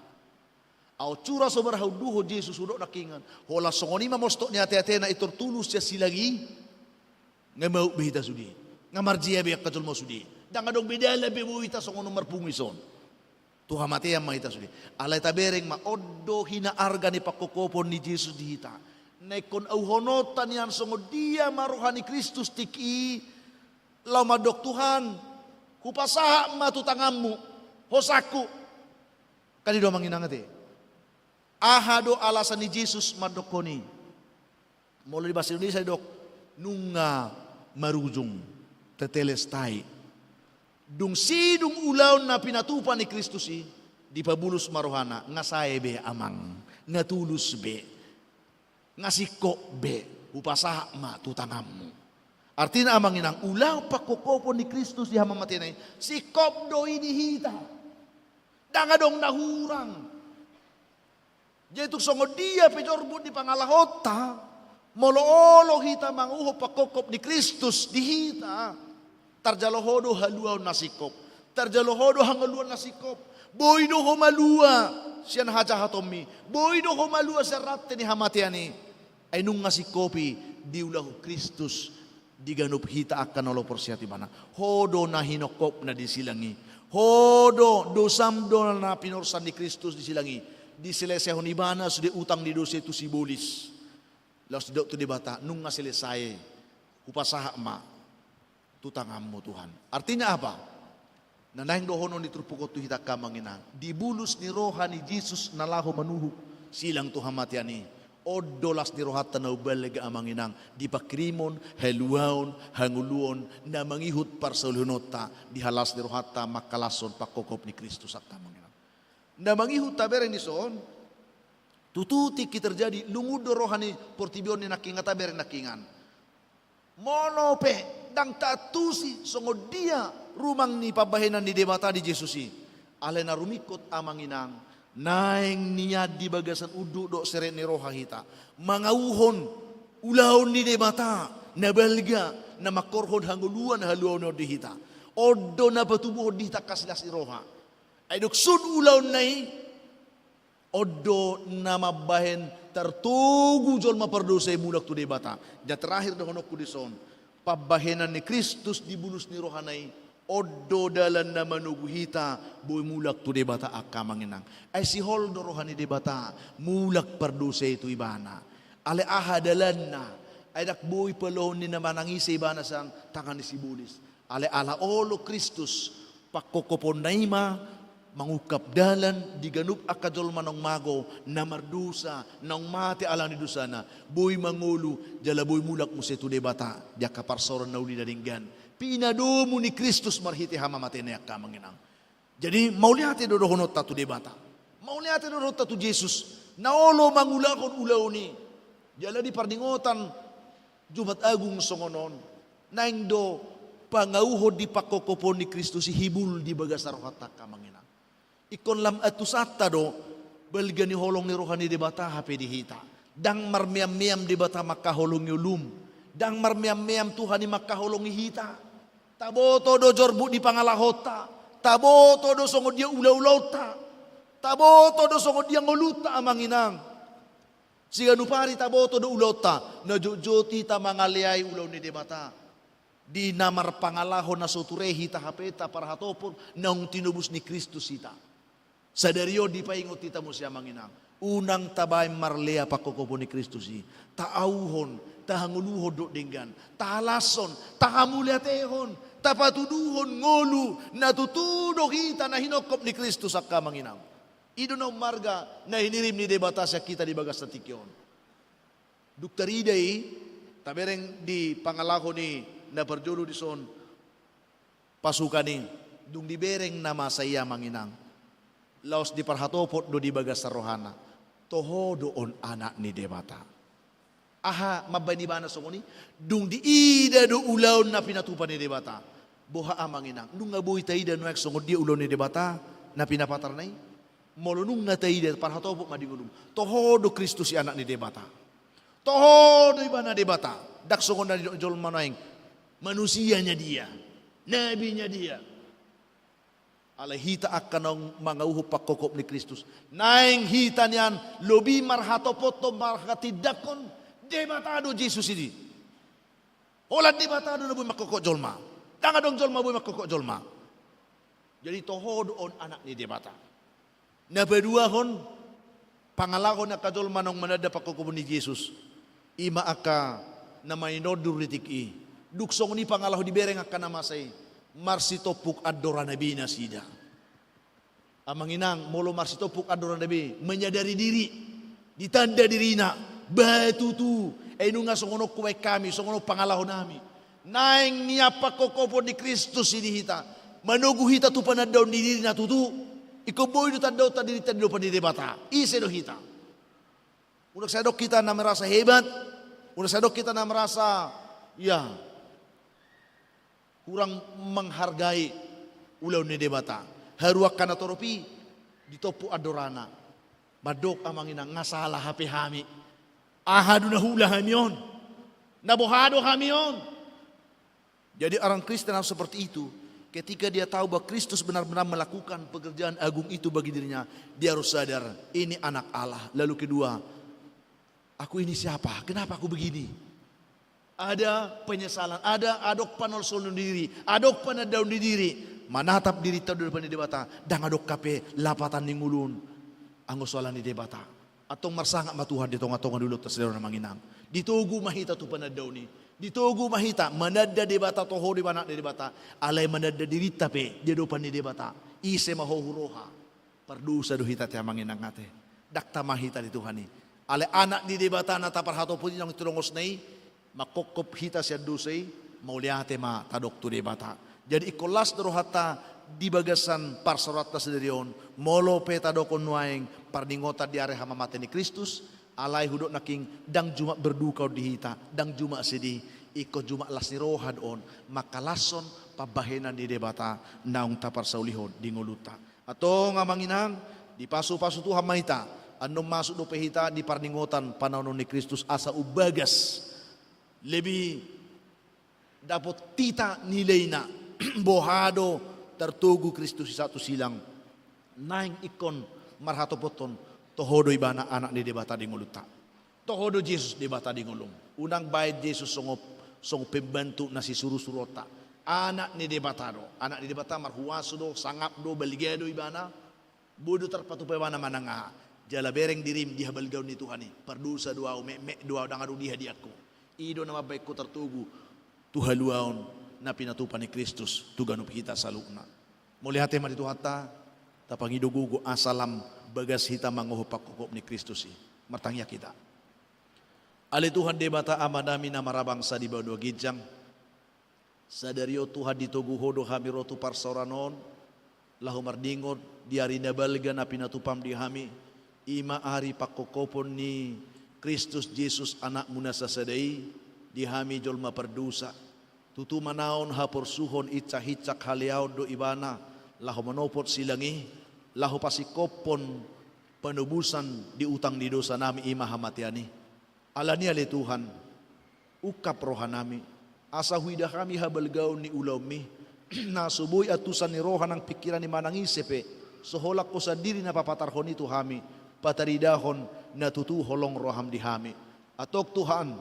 Au cura sobar hauduho Jesus udok nakingan. Hola songoni mamostok niya ate-ate na itortulus siya silagi. Nga mau behita sudi. Nga marjia biyak kajol mo sudi. Dan adong bidala bebuita songon nomor pungison. Tuhan mati yang mahita sudi. Alay tabereng maodo hina arga ni pakokopon ni Jesus dihita. Nekon auhonotan yan songo dia maruhani Kristus tiki. Lamadok Tuhan. Kupasaha matutangamu. Hosaku. Kanido manginangati. Ahado alasan ni Jesus madokoni. Mulai di bahasa Indonesia dok. Nunga marujung. Tetelestai. Dung sidung ulaw na pinatupan ni Kristus di pabulus marohana nga sae be amang nga tulus be nga siko be upasaha ma tutangamu. Artinya amang inang ulaw pakokopon ni Kristus di hamamatay sikop do inihita dangadong nahurang jaituk songo dia pejorbut di pangalahota molo-olo hita manguho pakokop ni Kristus dihita. Tarjalohodo haluaw nasikop. Tarjalohodo hangaluan nasikop. Boydo homalua siyan haja hatomi. Boydo homalua sa ratte ni hamatiani. Ay nung nasikopi diulahu Kristus diganup hita akan olo porsiati bana. Hodo na hinokop na disilangi. Hodo dosamdo na pinorsan ni Kristus disilangi. Diselesehon ibana sudah utang di dosa itu sibolis. Lalu sudah itu dibata nung ngaselesai. Upasaha ma. Tutangamu Tuhan. Artinya apa? Nanahing dohono ni trupukot tu hita kamanginang. Dibulus ni rohani Jesus nalaho manuhu. Silang Tuhan matiani. Odolas ni rohata na ubalega amanginang. Dipakrimon, heluaon, hanguluon, na mangihut parsaulunota. Dihalas ni rohata makalason pakokop ni Kristus at kamanginang. Na mangihut tabereng ni soon. Tututi ki terjadi. Lungudo rohani portibion ni nakinga tabereng nakingan. Monope. Dang tatusi songo dia rumang ni pabahenan ni debata di Jesusi. Ale na rumikot amang inang naeng niya di bagasan udu do seret ni roha hita. Mangauhon ulaon ni debata na balga na makorhon hanguluan haluan di hita. Odo na patubuh di hita kasilas ni roha. Ay duksud ulaon nai odo na mabahen tertugu jol maperdosay mulak tu debata. Ja terakhir dohonok kudison. Pabahenan ni Kristus dibulus ni rohanay odo dalan na manuguhita boy mulak tu debata akamanginang ay si holdo rohani debata mulak perdose itu ibana ale aha dalan na ay dakboy palon ni naman ang isa ibana sang tangan ni sibulis ale ala olo Kristus pakokopon naima mangukap dalan diganup akadol manong mago na mardusa nang mati ala ni dusana boy mangulu jala boy mulak mo sa debata dia kaparsoran na uli daringgan pinadomo ni Kristus marhiti hamamati na kamanginang jadi maulihati dodohonot tatu debata maulihati dodohonot tatu Jesus na olo mangulakon ulaw ni jala di pardingotan Jumat Agung songonon naing do pangauhod di pakokopon ni Kristus hibul di bagasar hatak kamanginang ikon lam atusata do balga ni holong ni rohani di bata hape dihita dang marmiam-miam di bata makaholong yulum dang marmiam-miam Tuhan ni makaholong hita taboto do jorbu di pangalahota taboto do songo dia ulaw-ulawta taboto do songo dia ngoluta amanginang siga nupari taboto do ulawta na jojoti ta mangaliay ulaw ni di bata di namar pangalahon na suturehi ta hapeta para hatopon naung tinubus ni Kristus hita. Sadario di paingot tita mo siya manginang. Unang tabay marlea pakokopo ni Kristus si. Taauhon, tahanguluhod do dinggan. Tahalason, tahamuliatehon, tapatuduhon ngolu, natutudo kita na hinokop ni Kristus akka manginang. Ido na umarga na hinirim ni debata siya kita di bagas na tikyon. Duktariday, tabereng di pangalaho ni naparjolo di son, pasukan ni, dung di bereng na masaya manginang. Laos di parhatopot do di bagas sa rohana. Toho doon anak ni debata. Aha, mabay ni bana songoni. Dung di ida do ulaw na pinatupan ni debata. Buha amanginang. Dung nga buhay tayo da nuek songod di ulaw ni debata na pinapatarnay. molunung na tayo para hatopok madingulum. Tohodo Kristus si anak ni debata. Tohodo iba na debata. Daksongon na jol manaing. Manusianya dia. Nabinya dia. Alay hita akan ng mga uhupak kokop ni Kristus. Naing hita niyan, lobi marhatopot to marhatidakon. Debatado Jesus ini. Holat debatado na buhay makokok jolma. Tangadong jolma buhay makokok jolma. Jadi tohodo on anak ni debata. Napadua hon, pangalahon na kajolma ng manada pakokop ni Jesus. Ima aka na may noduritik i. Duksong ni pangalaho di bereng aka namasay. Marsitopuk adora nabi na sida. Amang inang molo marsitopuk adora nabi. Menyadari diri. Ditanda diri na. Batu tu. Nunga songono kuway kami. Songono pangalaho nami. Naing niya pakokopo ni Kristus ini hita. Manugu hita tu panadaw ni diri na tutu. Ikaw boy do tadaw tadiri tadaw panidebata. Ise do hita. Unak sadok kita na merasa hebat. Unak sadok kita na merasa ya kurang menghargai ulau ni debata. Haruak kana toropi ditopu adorana. Madok amang ina ngasalah HP hami. Ahadu na hula hamion. Nabohado hamion. Jadi orang Kristen harus seperti itu. Ketika dia tahu bahwa Kristus benar-benar melakukan pekerjaan agung itu bagi dirinya, dia harus sadar ini anak Allah. Lalu kedua, aku ini siapa? Kenapa aku begini? Ada penyesalan, ada adok panol solun diri, adok panadaun di diri, manatap diri tadu depan di debata, dang adok kape lapatan ning ulun, anggo soalan di debata, atau marsangak matuhan di tonga-tonga dulu tersedero na manginang, ditugu mahita tu panadaun ni, ditugu mahita manada debata toho di mana di debata, alay manada diri tape di depan di debata, ise mahohuroha, perdusa duhita tiang manginang ngate, dakta mahita di Tuhan ni, alay anak di debata nata parhato pun yang tulongos nai. Makokop hita siya dusay, mauliate ma tadok tu debata. Jadi ikolas dorohata di bagasan parsorata sederion, molo pe tadokon nuaing pardingota di are hamamate ni Kristus, alay hudok naking dang juma berduka di hita, dang juma sedih, iko juma las ni rohad on, makalason pabahenan di debata, naung tapar saulihon di nguluta. Ato nga manginang, di pasu-pasu Tuhan mahita, anong masuk do pehita di pardingotan panahon ni Kristus asa ubagas, lebih dapat tita nilai na bohado tertugu Kristus satu silang naing ikon marhato poton tohodo ibana anak di debata di nguluta tohodo Yesus debata di ngulung unang bayad Yesus songop pembantu nasi suruh-surota anak ni debata marhuasu do sangap do baligado ibana bodo terpatu pewana mananga jala bereng dirim dihabalgaw ni Tuhan ni perdusa doa me doa dangadu dihadiatku ido nama baikku tertugu tuhaluaon na pinatupan ni Kristus tuganup kita salukna. Melihat tema di Tuhata tapangido gugu asalam bagas hita manguhupak kokop ni Kristus martangya kita. Ali Tuhan debata amadami na marabangsa di bawah gijang. Sadario Tuhan ditugu hodo hamirotu parsoranon lahu mardingot diarina balga na pinatupam di hami ima ari pakokopon ni Kristus Yesus anak munasa sadai dihami jolma perdusa tutu manaon hapor suhon itca-hicak haliaw do ibana lahu manopot silangi lahu pasikopon penebusan di utang di dosa nami ima hamatiani alani ali Tuhan ukap rohanami asa huida kami habalgaw ni ulawmi na subuy atusan ni rohan ang pikiran ni manang isepe soholak ko sa diri na papatarhon ito hami pataridahon na tutu holong roham dihami atok Tuhan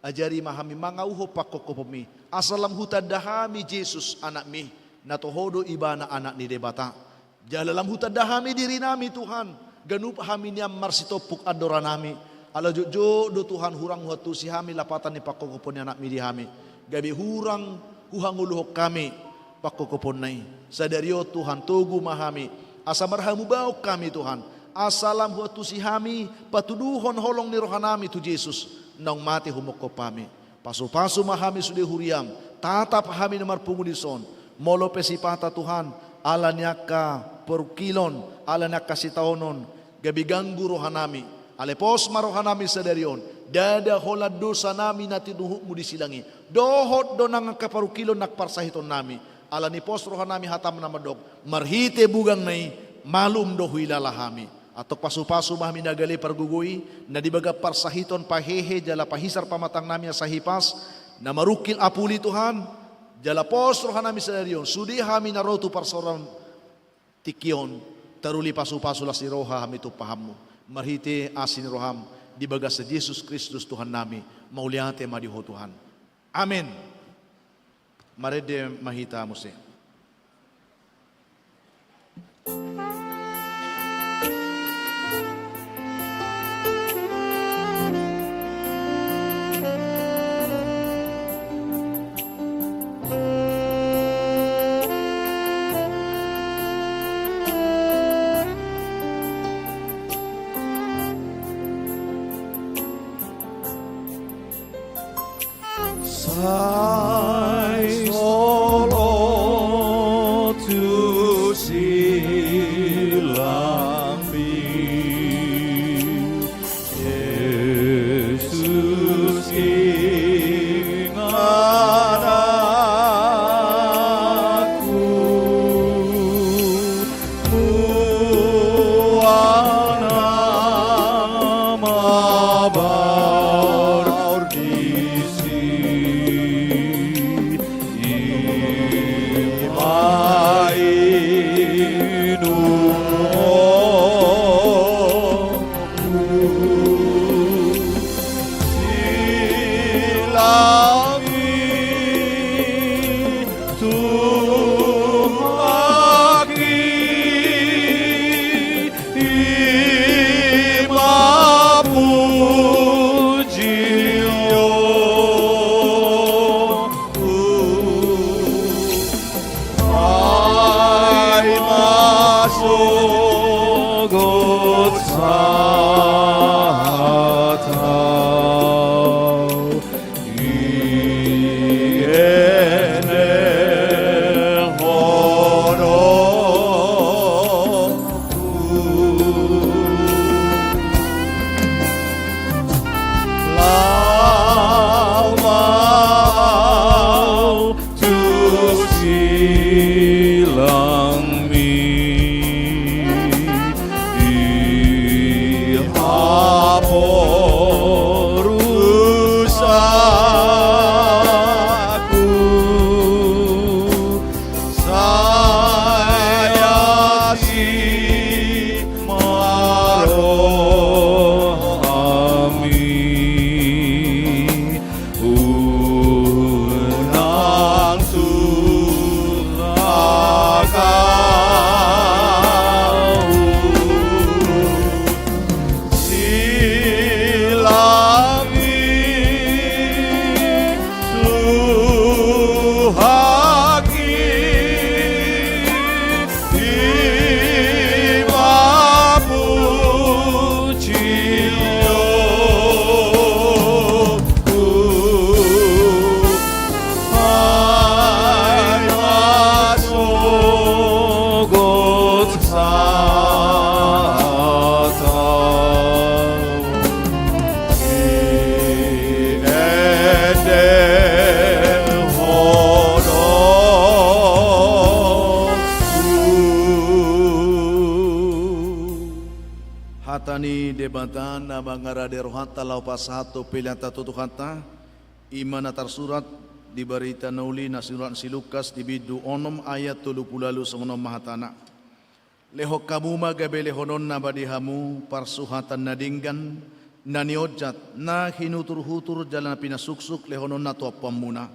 ajari mahami mangauho pakokopomi asalam hutan dahami Yesus anak mi na tohodo ibana anak ni debata jalalam hutan dahami diri nami Tuhan ganup hami niam marsitopuk adora nami ala jojo do Tuhan hurang huatu si hami lapatan ni pakokopon anak mi dihami gabi hurang huhanguluhok kami pakokopon nai sadario Tuhan tugu mahami asa marhamu baok kami Tuhan asalam huatu si hami patuduhon holong ni rohanami tu Yesus nang mati humoko pami pasu-pasu mahami sudah huriam tatap hami namar pungudison molo pesipata Tuhan ala niaka perkilon ala niaka sitaonon gabi ganggu rohanami alepos marohanami sadarion dada holad dosa nami nati duhukmu disilangi dohot donang kaparukilon nakparsahiton nami ala ni pos rohanami hatam namadok marhite bugang nai malum dohuilala hami atau pasu-pasu mahmi nagali pargugui na dibaga parsahiton pahehe jala pahisar pamatang nami sahipas na marukil apuli Tuhan jala posro hanami sadarion sudi hami narotu parsoran tikion taruli pasu-pasu la siroha hami tu pahamu marhite asin roham dibaga sa Yesus Kristus Tuhan nami mauliate madiho Tuhan. Amin. Marede mahita muse. Sai solo tu silambi Yesus ingat aku Muana mabar disi Hatani debatan na mangara derohata lau pasato pilata tutuhata imana tersurat di berita nauli nasiruan si Lukas di bidu onom ayat 30 songonom mahatana leho kamu magabe lehonon na badihamu parsuhatan nadinggan na niojat na hinutur-hutur jalan pinasuksuk lehonon na tuapamuna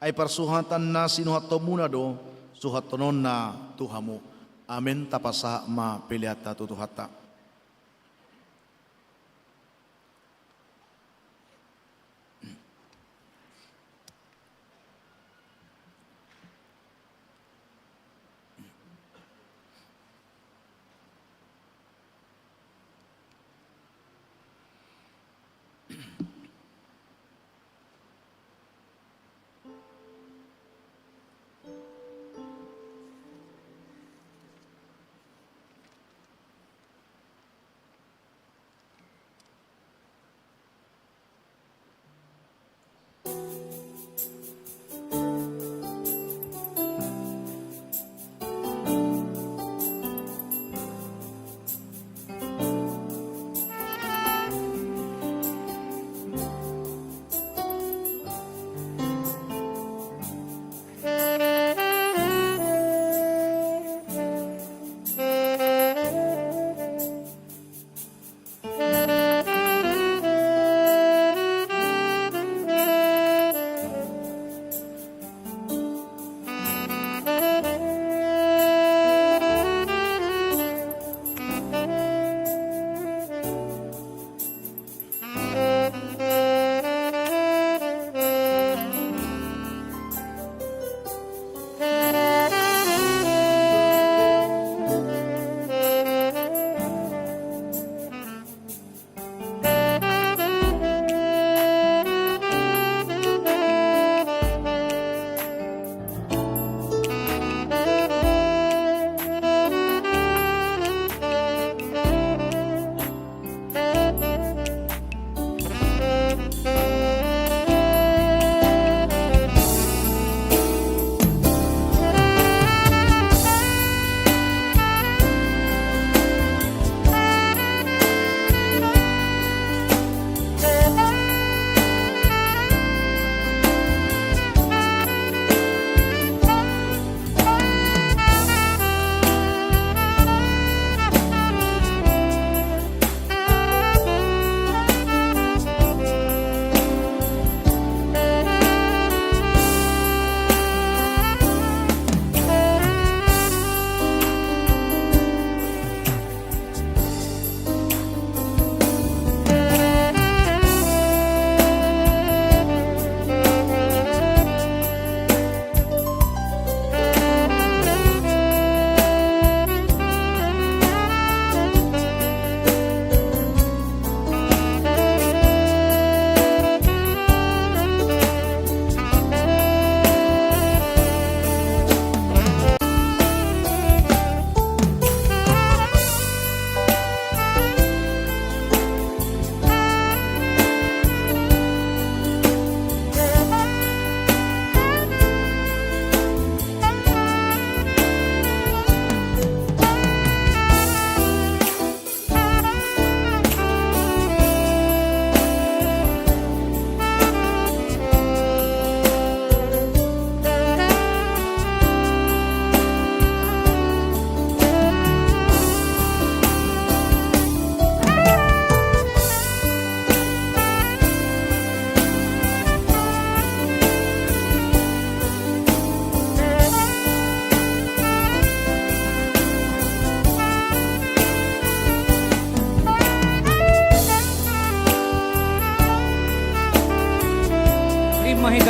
ay parsuhatan na sinuhatomuna do suhatonon na tuhamu amin tapasa ma piliata tutuhata.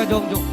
jongjong.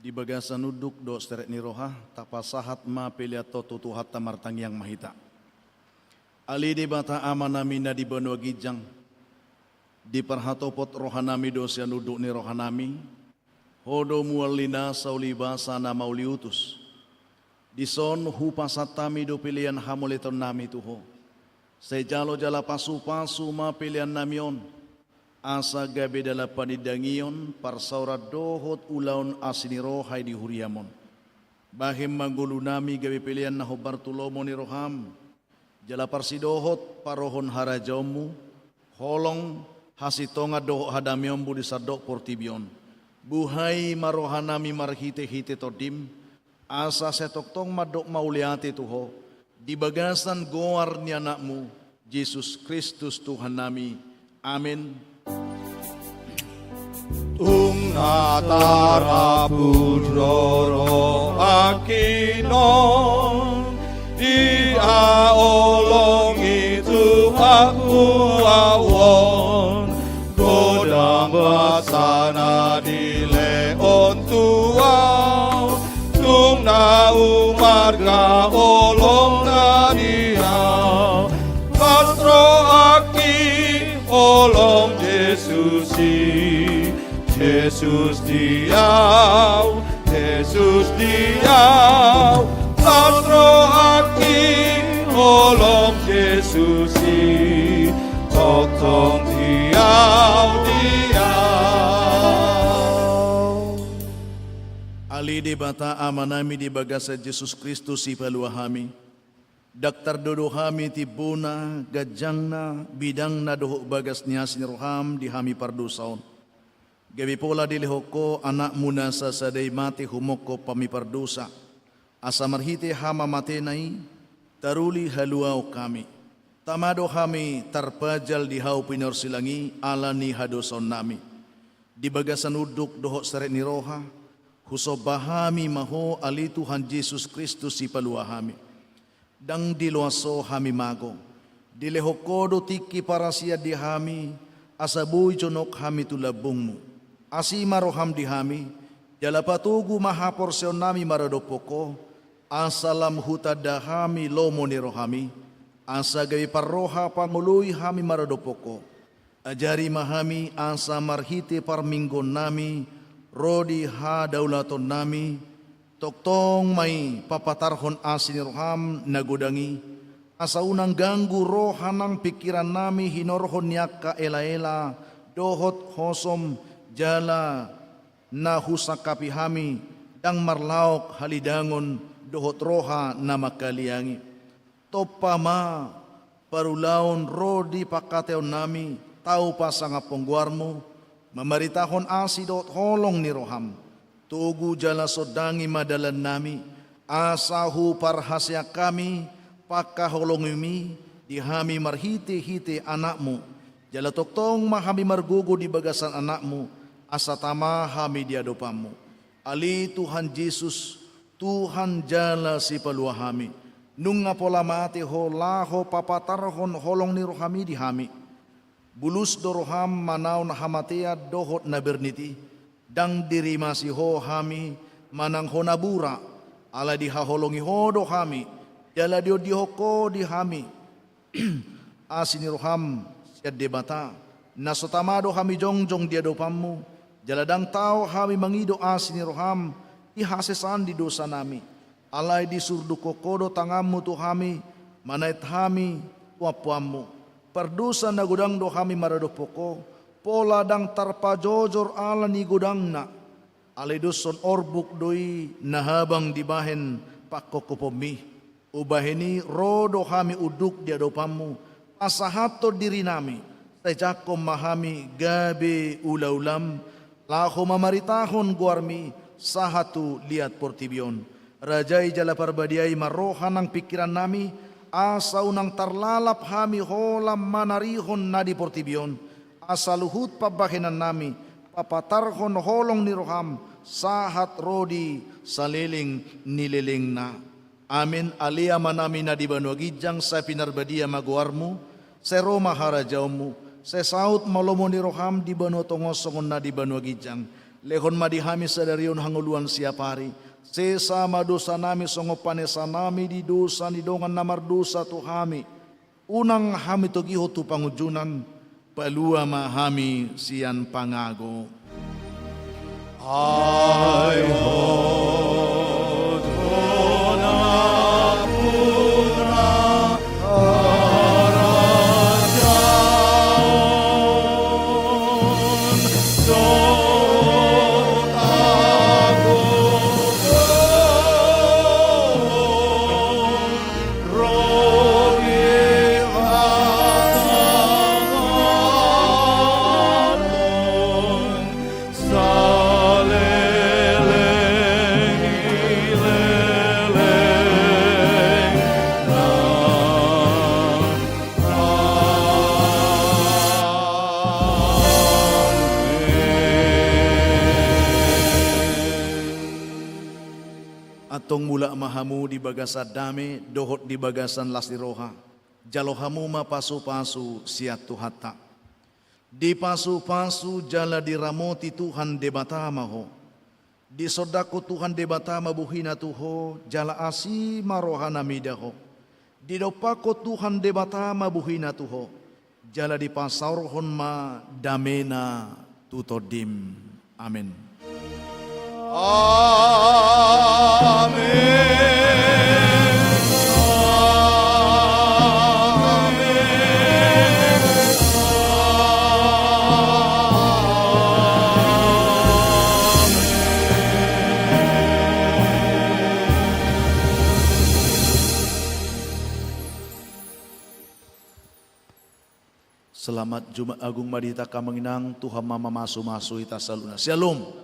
Di bagasan uduk do seret ni roha tapasahat ma peliato tutuhat tamartang yang mahita. Ali di bata amanami na di banua gijang. Di perhatopot rohanami do sian uduk ni rohanami. Hodo mualina saulibasa na mauliutus. Di son hupasatami do pilihan hamuleton nami tuho. Sejalo jala pasu-pasu ma pilihan namion. Asa gabe dala panidangion parsaura dohot ulaun asini rohai di huriamon. Bahim manggulu nami gabe pilihan naho Bartulomo ni roham. Jala parsidohot parohon harajomu. Holong hasitonga dohot hadamion budi sadok portibion. Buhai marohanami marhite-hite todim. Asa setoktong madok mauliate tuho. Di bagasan goar ni anakmu. Yesus Kristus Tuhan nami. Amin. Natara pujoro akinon Dia olong itu aku awon Godang basana di leon tuau Tung na umarga olong na dia Kastro aki olong Yesusi Jesus diau, Lastro aki olong Yesusi, totong diau. Ali di bata amanami di bagasa Jesus Kristus si paluahami. Daktar dodo hami tibuna gajangna bidangna doho bagas nias roham di hami pardusaon. Gabi pola dilihoko anak muna sa sadai mati humoko pamipardusa. Asa marhite hama matenai taruli haluau kami. Tamado kami tarpajal di hau pinor silangi alani hadoson nami. Di bagasan uduk doho seret ni roha. Husobahami maho ali Tuhan Yesus Kristus si paluahami. Dang diluaso hami mago. Dilehokodo tiki parasia di hami. Asabuy jonok hami tulabungmu. Asima roham dihami, jala patugu mahaporsion nami maradopoko, asalam hutadahami lomo ni rohami, asa gawi parroha pangului hami maradopoko, ajari mahami asa marhite parminggon nami, rodi ha daulaton nami, toktong mai papatarhon asini roham nagodangi, asa unang ganggu rohanang pikiran nami hinorhon nyaka ela-ela, dohot hosom, jala na husakapi hami dang marlaok halidangon dohot roha na makaliangi. Topama parulaon rodi pakateon nami tau pasanga pongguarmo mamaritahon asi dohot holong ni roham. Tugu jala sodangi madalan nami asahu parhasya kami pakaholongimi di hami marhite-hite anakmu. Jala toktong mahami margugo di bagasan anakmu. Asatama hami diadopamu. Ali Tuhan Yesus, Tuhan jala si paluahami. Nung nga pola mati ho laho papatarhon holong ni rohami di hami. Bulus do roham manaw na hamatea dohot na berniti. Dang dirimasi ho hami manang ho nabura. Ala di haholongi ho do hami. Jala dio dihoko di hami. Asini roham siya debata. Nasotamado hami jongjong diadopamu. Jaladang tao hami mangido asini roham, ihasesan di dosa nami. Alay di surdu kokodo tangamu tu hami, manait hami wapuamu. Perdusa na gudang do hami maradopoko, pola dang tarpajojor ala ni gudang na. Alay duson orbuk doi nahabang dibahen pakokopomi. Ubahini rodo hami uduk di adopamu, asahato diri nami. Rejakom mahami gabi ulaulam, laho mamaritahon guarmi, sahatu liat portibion. Rajai jala parbadiai marohan ng pikiran nami, asa unang tarlalap hami holam manarihon na di portibion. Asa luhut pabahinan nami, papatarhon holong ni roham, sahat rodi saliling nililing na. Amin alia manami na di banwagijang sa pinarbadia maguarmu, sa Roma harajawmu, sa saut malomo ni roham di banu tongosongon na di banwagijang, lehon madihami sa darion hanguluan siapari, sesa madosa nami songo panesa nami di dosa ni dongan namardosa tu hami, unang hami togiho tu pangujunan, palua mahami sian pangago. Ay atong mula mahamu di bagasan dami, dohot di bagasan lasiroha. Jalohamu mapasu-pasu siat tuhata. Di pasu-pasu jala diramoti Tuhan debata maho. Di sodako Tuhan debata mabuhina tuho, jala asi marohana midaho. Di dopako Tuhan debata mabuhina tuho, jala di pasaurohon ma damena tutodim. Amin. Selamat Jumat Agung Madita Kamanginang, Tuhan Mama Masu Masu Ita Saluna. Shalom.